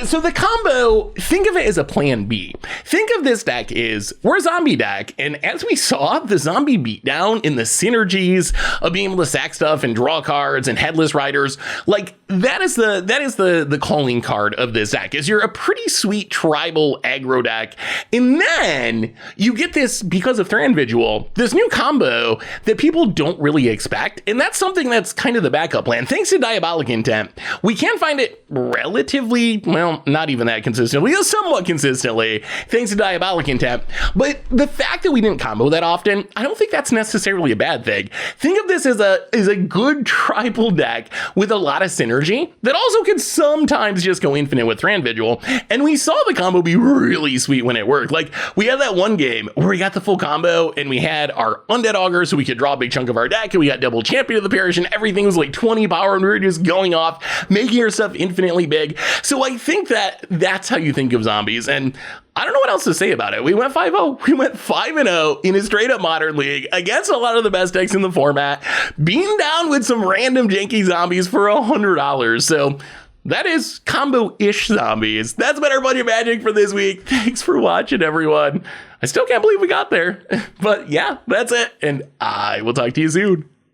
So the combo, think of it as a plan B. Think of this deck is we're a zombie deck, and as we saw, the zombie beatdown in the synergies of being able to sack stuff and draw cards and headless riders, like that is the calling card of this deck. Is you're a pretty sweet tribal aggro deck, and then you get this because of Thran Vigil, this new combo that people don't really expect, and that's something something that's kind of the backup plan. Thanks to Diabolic Intent, we can find it relatively, well, not even that consistently, somewhat consistently, thanks to Diabolic Intent. But the fact that we didn't combo that often, I don't think that's necessarily a bad thing. Think of this as a good tribal deck with a lot of synergy that also could sometimes just go infinite with Thran Vigil. And we saw the combo be really sweet when it worked. Like, we had that one game where we got the full combo and we had our Undead Augur so we could draw a big chunk of our deck, and we got double Champion of the Parish and everything was like 20 power and we were just going off, making our stuff infinitely big. So I think that's how you think of zombies, and I don't know what else to say about it. We went 5-0. We went 5-0 in a straight up modern league against a lot of the best decks in the format, being down with some random janky zombies for $100. So that is combo-ish zombies. That's been our Budget Magic for this week. Thanks for watching, everyone. I still can't believe we got there. But yeah, that's it. And I will talk to you soon.